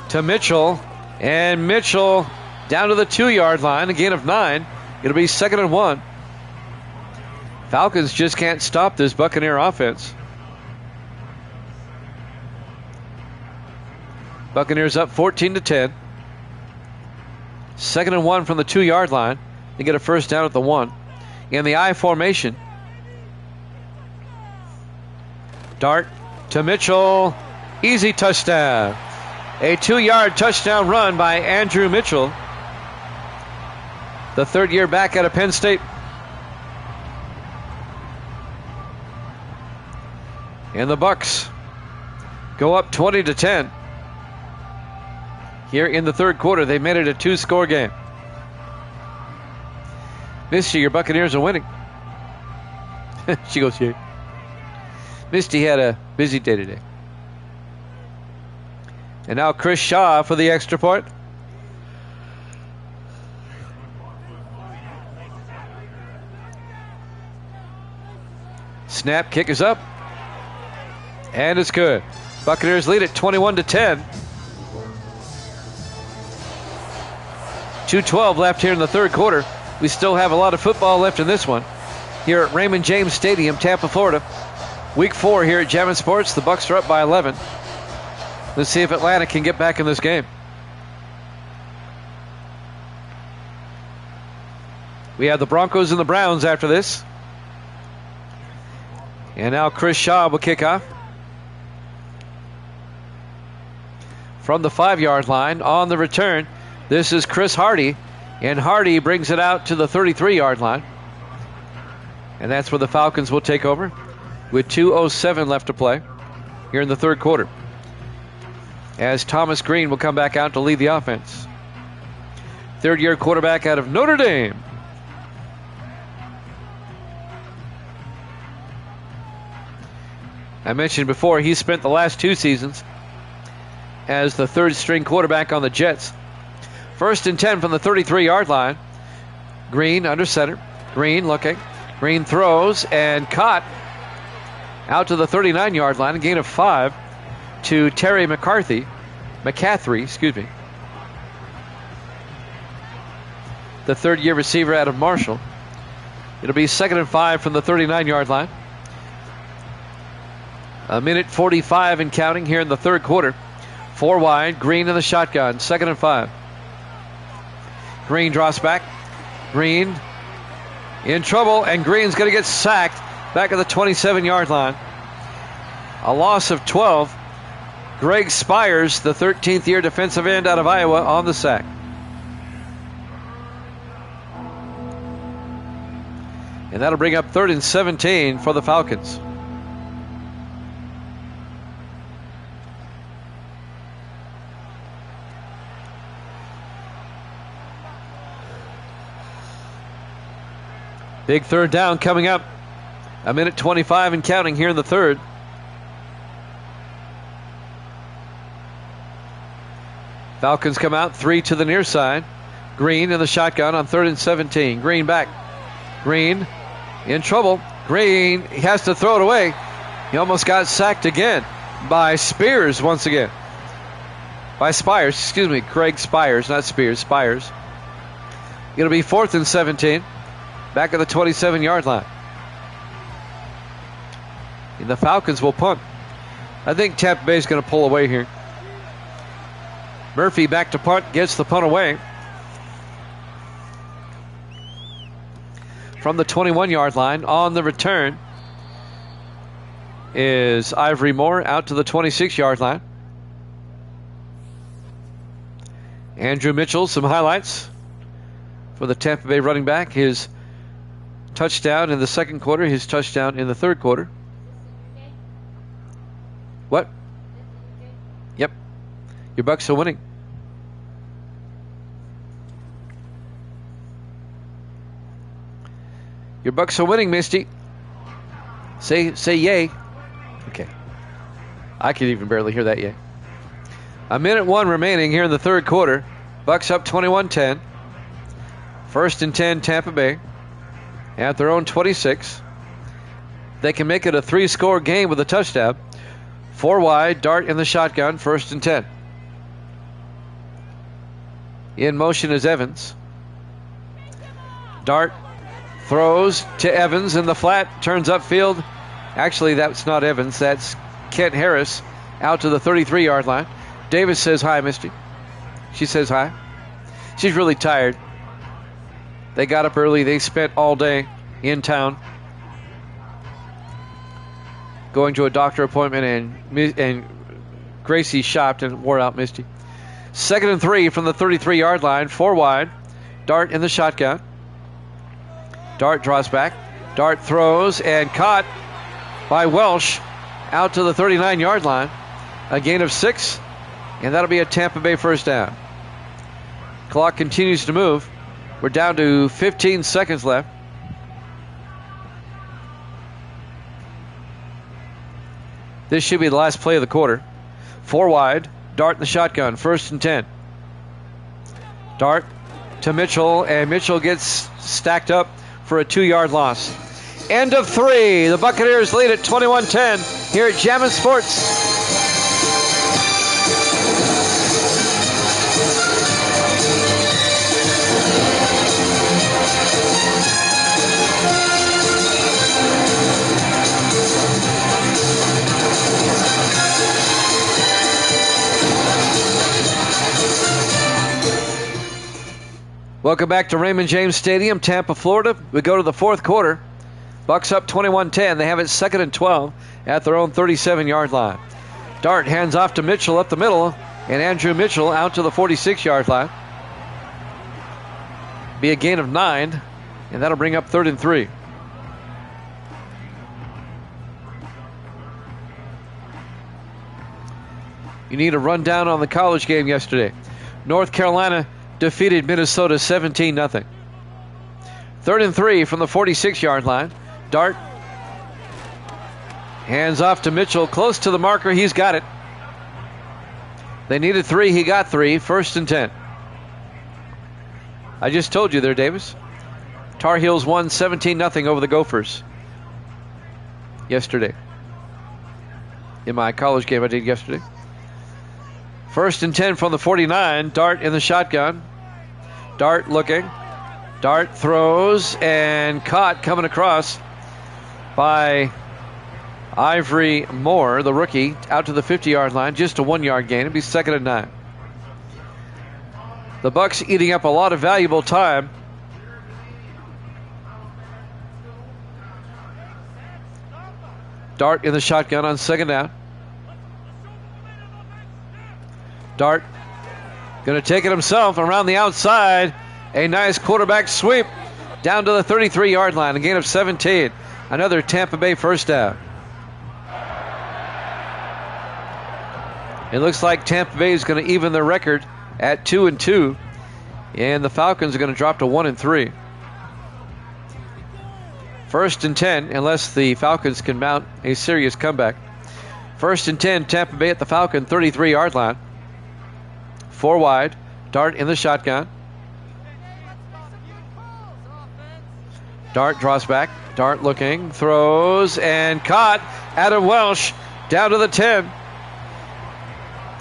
to Mitchell. And Mitchell down to the 2-yard line. A gain of 9. It'll be 2nd and 1. Falcons just can't stop this Buccaneer offense. Buccaneers up 14-10. 2nd and 1 from the 2-yard line. They get a 1st down at the 1. In the I formation. Dart to Mitchell. Easy touchdown. A 2-yard touchdown run by Andrew Mitchell, the 3rd-year back out of Penn State. And the Bucs go up 20-10. Here in the 3rd quarter, they made it a 2-score game. Misty, your Buccaneers are winning. She goes here. Misty had a busy day today. And now Chris Shaw for the extra point. Snap, kick is up. And it's good. Buccaneers lead at 21-10. 2:12 left here in the 3rd quarter. We still have a lot of football left in this one. here at Raymond James Stadium, Tampa, Florida. Week 4 here at Jammin' Sports. The Bucs are up by 11. Let's see if Atlanta can get back in this game. We have the Broncos and the Browns after this. And now Chris Shaw will kick off. From the 5-yard line on the return, this is Chris Hardy. And Hardy brings it out to the 33-yard line. And that's where the Falcons will take over with 2:07 left to play here in the third quarter, as Thomas Green will come back out to lead the offense. Third-year quarterback out of Notre Dame. I mentioned before, he spent the last 2 seasons as the third-string quarterback on the Jets. 1st and 10 from the 33-yard line. Green under center. Green looking. Green throws and caught out to the 39-yard line. A gain of 5 to Terry McCaffrey, the third-year receiver out of Marshall. It'll be 2nd and 5 from the 39-yard line. 1:45 and counting here in the third quarter. 4 wide, Green in the shotgun, 2nd and 5. Green draws back. Green in trouble, and Green's going to get sacked back at the 27-yard line. A loss of 12. Greg Spires, the 13th-year defensive end out of Iowa, on the sack. And that'll bring up 3rd and 17 for the Falcons. Big third down coming up. 1:25 and counting here in the third. Falcons come out 3 to the near side. Green in the shotgun on 3rd and 17. Green back. Green in trouble. Green, he has to throw it away. He almost got sacked again by Spears once again. By Spires, excuse me. Craig Spires, not Spears, Spires. It'll be 4th and 17. Back at the 27-yard line. And the Falcons will punt. I think Tampa Bay is going to pull away here. Murphy back to punt, gets the punt away. From the 21-yard line on the return is Ivory Moore out to the 26-yard line. Andrew Mitchell, some highlights for the Tampa Bay running back. His touchdown in the second quarter, his touchdown in the third quarter. What? Yep. Your Bucs are winning. Your Bucs are winning, Misty. Say yay. Okay. I can even barely hear that yay. 1:01 remaining here in the third quarter. Bucs up 21-10. 1st and 10 Tampa Bay at their own 26. They can make it a 3-score game with a touchdown. 4 wide, Dart in the shotgun, 1st and 10. In motion is Evans. Dart throws to Evans in the flat, turns upfield. Actually, that's not Evans, that's Kent Harris out to the 33-yard line. Davis says hi, Misty. She says hi. She's really tired. They got up early. They spent all day in town going to a doctor appointment, and Gracie shopped and wore out Misty. 2nd and 3 from the 33-yard line. 4 wide. Dart in the shotgun. Dart draws back. Dart throws and caught by Welsh out to the 39-yard line. A gain of 6, and that'll be a Tampa Bay first down. Clock continues to move. We're down to 15 seconds left. This should be the last play of the quarter. 4 wide. Dart in the shotgun. 1st and 10. Dart to Mitchell, and Mitchell gets stacked up for a 2-yard loss. End of 3. The Buccaneers lead at 21-10 here at Jammin' Sports. Welcome back to Raymond James Stadium, Tampa, Florida. We go to the fourth quarter. Bucks up 21-10. They have it 2nd and 12 at their own 37-yard line. Dart hands off to Mitchell up the middle, and Andrew Mitchell out to the 46-yard line. Be a gain of 9, and that'll bring up 3rd and 3. You need a rundown on the college game yesterday. North Carolina defeated Minnesota 17-0. 3rd and 3 from the 46-yard line. Dart hands off to Mitchell, close to the marker. He's got it. They needed 3. He got 3. 1st and 10. I just told you there, Davis. Tar Heels won 17-0 over the Gophers yesterday. In my college game I did yesterday. 1st and 10 from the 49. Dart in the shotgun. Dart looking. Dart throws and caught coming across by Ivory Moore, the rookie, out to the 50-yard line. Just a 1-yard gain. It'll be 2nd and 9. The Bucks eating up a lot of valuable time. Dart in the shotgun on 2nd down. Dart going to take it himself around the outside. A nice quarterback sweep down to the 33-yard line. A gain of 17. Another Tampa Bay first down. It looks like Tampa Bay is going to even their record at 2-2. And the Falcons are going to drop to 1-3. 1st and 10, unless the Falcons can mount a serious comeback. 1st and 10, Tampa Bay at the Falcon 33-yard line. 4 wide. Dart in the shotgun. Dart draws back. Dart looking. Throws and caught. Adam Welsh down to the 10.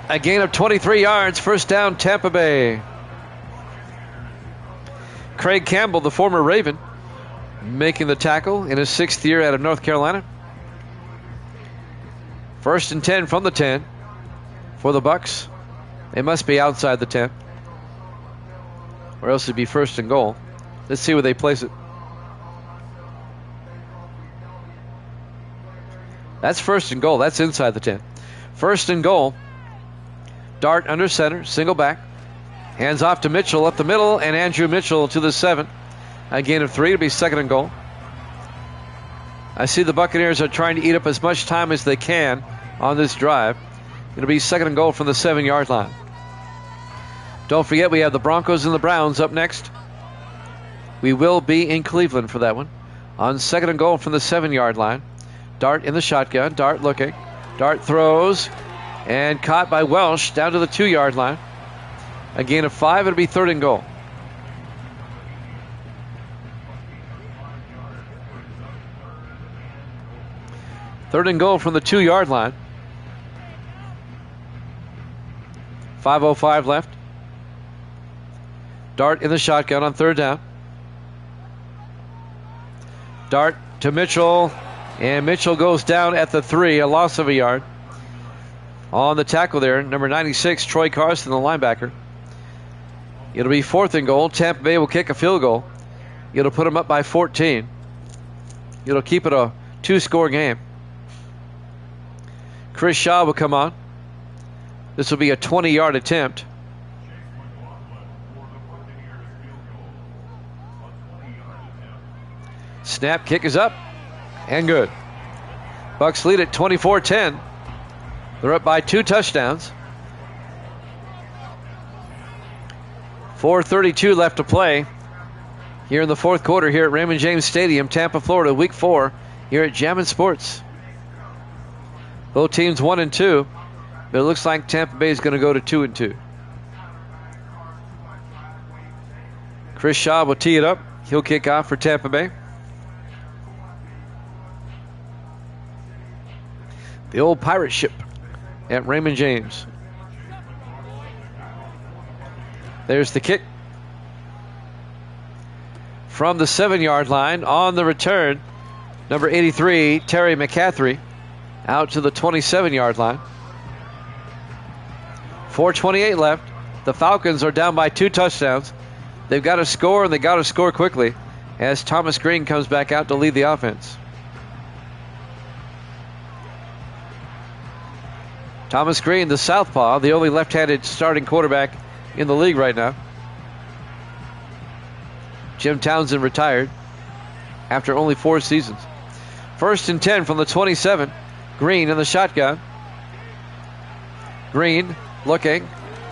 A gain of 23 yards. First down, Tampa Bay. Craig Campbell, the former Raven, making the tackle in his 6th year out of North Carolina. 1st and 10 from the 10 for the Bucks. They must be outside the 10, or else it'd be 1st and goal. Let's see where they place it. That's 1st and goal. That's inside the 10. 1st and goal. Dart under center, single back. Hands off to Mitchell up the middle, and Andrew Mitchell to the 7. A gain of 3. It'll be 2nd and goal. I see the Buccaneers are trying to eat up as much time as they can on this drive. It'll be 2nd and goal from the 7-yard line. Don't forget, we have the Broncos and the Browns up next. We will be in Cleveland for that one. On 2nd and goal from the 7-yard line. Dart in the shotgun. Dart looking. Dart throws and caught by Welsh down to the 2-yard line. A gain of 5. It'll be 3rd and goal. Third and goal from the 2-yard line. 5:05 left. Dart in the shotgun on 3rd down. Dart to Mitchell, and Mitchell goes down at the 3, a loss of a yard. On the tackle there, number 96, Troy Carson, the linebacker. It'll be 4th and goal. Tampa Bay will kick a field goal. It'll put them up by 14. It'll keep it a 2-score game. Chris Shaw will come on. This will be a 20-yard attempt. Snap, kick is up, and good. Bucks lead at 24-10. They're up by 2 touchdowns. 4:32 left to play here in the fourth quarter here at Raymond James Stadium, Tampa, Florida, Week 4 here at Jammin' Sports. Both teams 1-2, but it looks like Tampa Bay is going to go to 2-2. Chris Shaw will tee it up. He'll kick off for Tampa Bay. The old pirate ship at Raymond James. There's the kick. From the 7-yard line on the return, number 83, Terry McCaffrey, out to the 27-yard line. 4:28 left. The Falcons are down by 2 touchdowns. They've got to score, and they got to score quickly as Thomas Green comes back out to lead the offense. Thomas Green, the southpaw, the only left-handed starting quarterback in the league right now. Jim Townsend retired after only 4 seasons. 1st and 10 from the 27. Green in the shotgun. Green looking.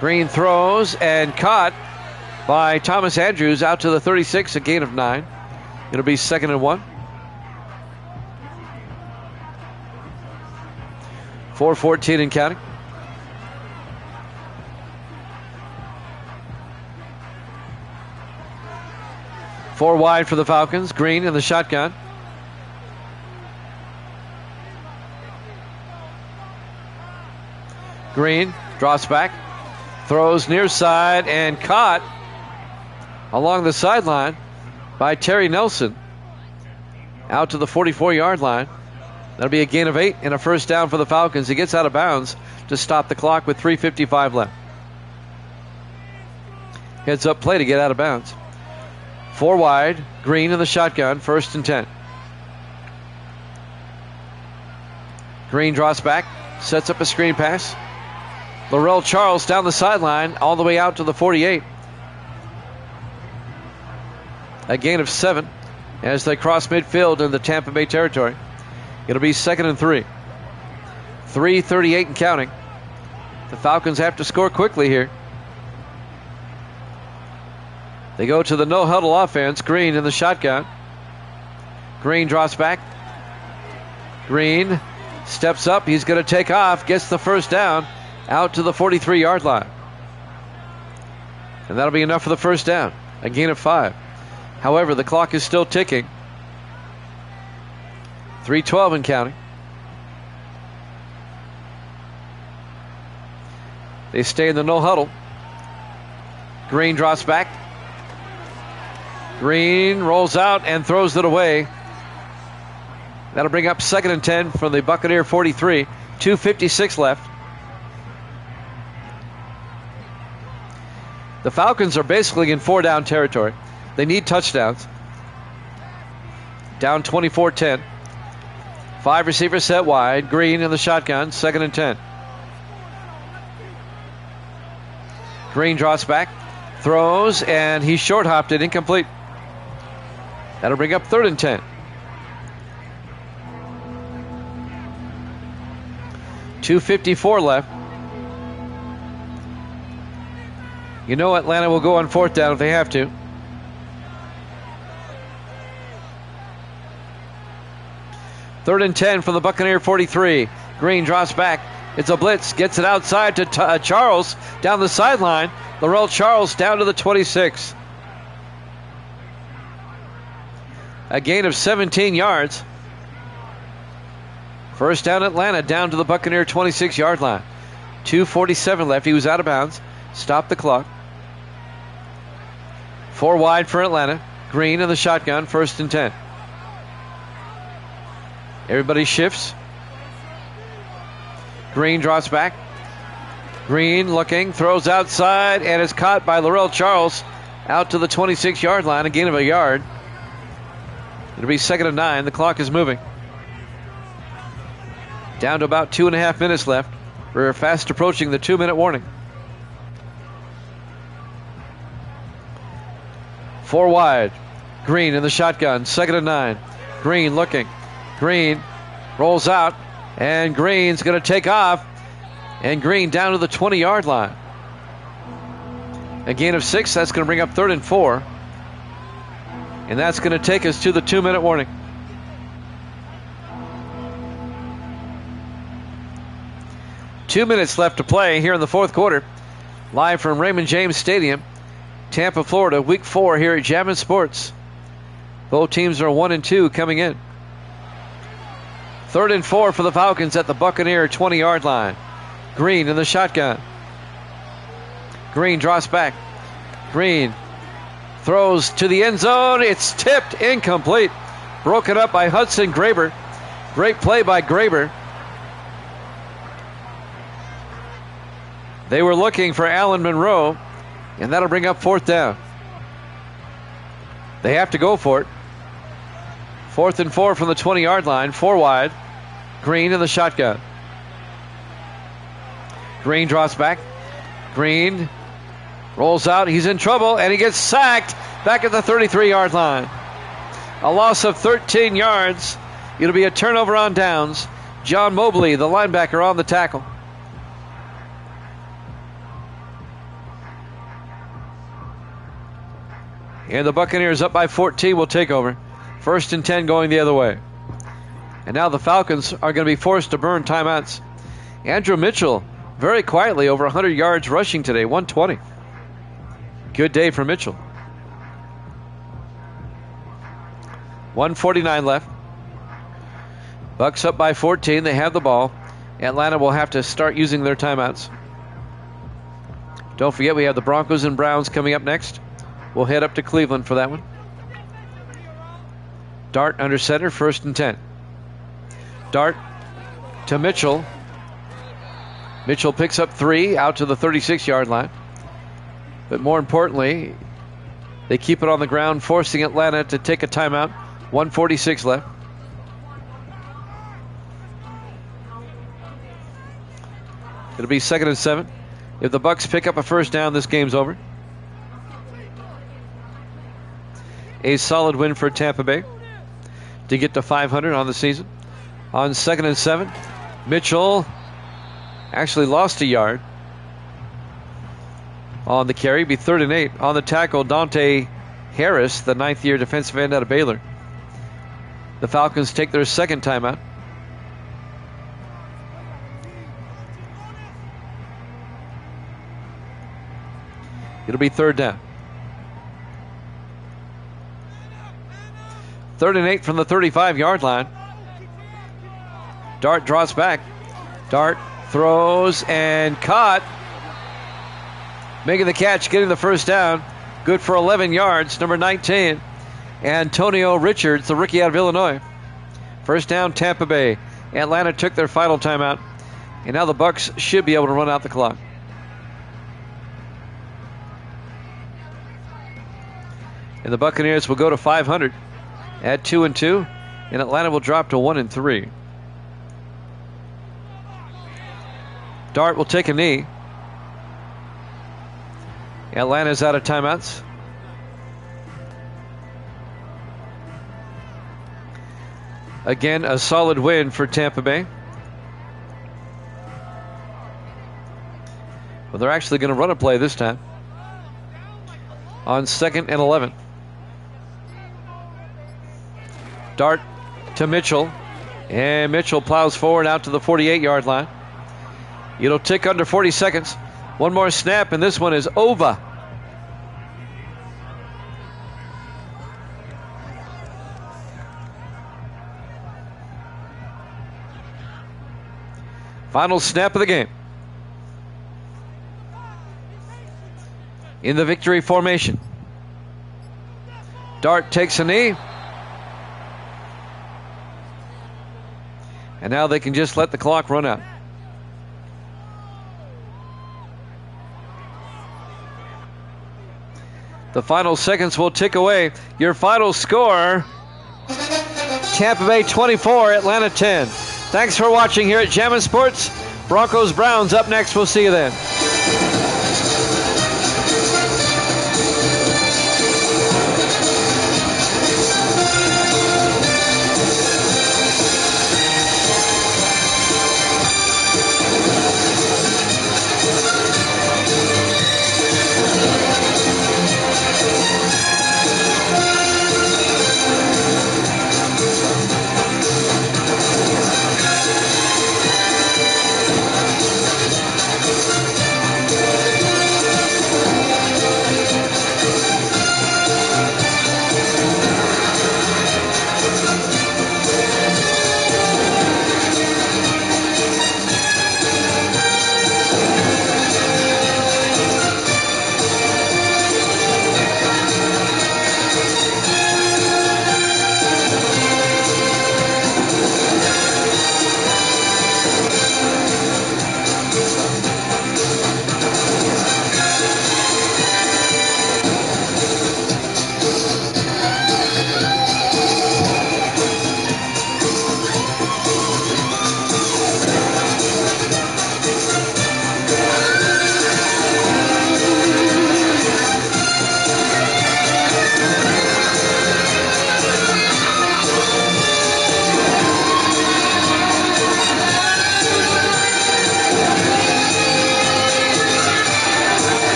Green throws and caught by Thomas Andrews out to the 36, a gain of 9. It'll be 2nd and 1. 4:14 and counting. Four wide for the Falcons. Green in the shotgun. Green drops back, throws near side, and caught along the sideline by Terry Nelson out to the 44-yard line. That'll be a gain of 8 and a first down for the Falcons. He gets out of bounds to stop the clock with 3:55 left. Heads up play to get out of bounds. 4 wide, Green in the shotgun, 1st and 10. Green drops back, sets up a screen pass. Laurel Charles down the sideline all the way out to the 48. A gain of 7 as they cross midfield in the Tampa Bay territory. It'll be 2nd and 3. 3:38 and counting. The Falcons have to score quickly here. They go to the no-huddle offense. Green in the shotgun. Green drops back. Green steps up. He's going to take off. Gets the first down out to the 43-yard line. And that'll be enough for the first down. A gain of 5. However, the clock is still ticking. 3:12 and counting. They stay in the no-huddle. Green drops back. Green rolls out and throws it away. That'll bring up 2nd and 10 from the Buccaneer 43. 2:56 left. The Falcons are basically in 4-down territory. They need touchdowns. Down 24-10. 5 receivers set wide. Green in the shotgun. 2nd and 10. Green drops back. Throws, and he short-hopped it. Incomplete. That'll bring up 3rd and 10. .254 left. You know Atlanta will go on 4th down if they have to. Third and 10 from the Buccaneer 43. Green drops back. It's a blitz. Gets it outside to Charles down the sideline. Laurel Charles down to the 26. A gain of 17 yards. First down Atlanta, down to the Buccaneer 26-yard line. 2:47 left. He was out of bounds. Stop the clock. 4 wide for Atlanta. Green in the shotgun, 1st and 10. Everybody shifts. Green drops back. Green looking, throws outside, and is caught by Laurel Charles out to the 26-yard line, a gain of a yard. It'll be 2nd and 9. The clock is moving. Down to about 2.5 minutes left. We're fast approaching the 2-minute warning. 4 wide. Green in the shotgun. 2nd and 9. Green looking. Green rolls out. And Green's going to take off. And Green down to the 20-yard line. A gain of 6. That's going to bring up 3rd and 4. And that's going to take us to the 2-minute warning. Two minutes left to play here in the 4th quarter. Live from Raymond James Stadium, Tampa, Florida. Week 4 here at Jammin' Sports. Both teams are 1-2 coming in. 3rd and 4 for the Falcons at the Buccaneer 20-yard line. Green in the shotgun. Green drops back. Green throws to the end zone. It's tipped, incomplete. Broken up by Hudson Graber. Great play by Graber. They were looking for Allen Monroe, and that'll bring up 4th down. They have to go for it. 4th and 4 from the 20-yard line. 4 wide. Green in the shotgun. Green drops back. Green rolls out. He's in trouble, and he gets sacked back at the 33-yard line. A loss of 13 yards. It'll be a turnover on downs. John Mobley, the linebacker, on the tackle. And the Buccaneers up by 14 will take over. 1st and 10 going the other way. And now the Falcons are going to be forced to burn timeouts. Andrew Mitchell, very quietly, over 100 yards rushing today, 120. Good day for Mitchell. 1:49 left. Bucks up by 14. They have the ball. Atlanta will have to start using their timeouts. Don't forget we have the Broncos and Browns coming up next. We'll head up to Cleveland for that one. Dart under center, 1st and 10. Dart to Mitchell. Mitchell picks up 3 out to the 36-yard line. But more importantly, they keep it on the ground, forcing Atlanta to take a timeout. 1:46 left. It'll be 2nd and 7. If the Bucks pick up a first down, this game's over. A solid win for Tampa Bay to get to 500 on the season. On 2nd and 7, Mitchell actually lost a yard on the carry. Be 3rd and 8. On the tackle, Dante Harris, the 9th-year defensive end out of Baylor. The Falcons take their 2nd timeout. It'll be 3rd down. 3rd and 8 from the 35-yard line. Dart draws back. Dart throws and caught. Making the catch, getting the first down. Good for 11 yards. Number 19, Antonio Richards, the rookie out of Illinois. First down, Tampa Bay. Atlanta took their final timeout. And now the Bucks should be able to run out the clock. And the Buccaneers will go to 500 at 2-2. And Atlanta will drop to 1-3. Dart will take a knee. Atlanta's out of timeouts. Again, a solid win for Tampa Bay. Well, they're actually going to run a play this time. On 2nd and 11. Dart to Mitchell. And Mitchell plows forward out to the 48-yard line. It'll tick under 40 seconds. One more snap, and this one is over. Final snap of the game. In the victory formation. Dart takes a knee. And now they can just let the clock run out. The final seconds will tick away. Your final score, Tampa Bay 24, Atlanta 10. Thanks for watching here at Jammin' Sports. Broncos Browns up next. We'll see you then.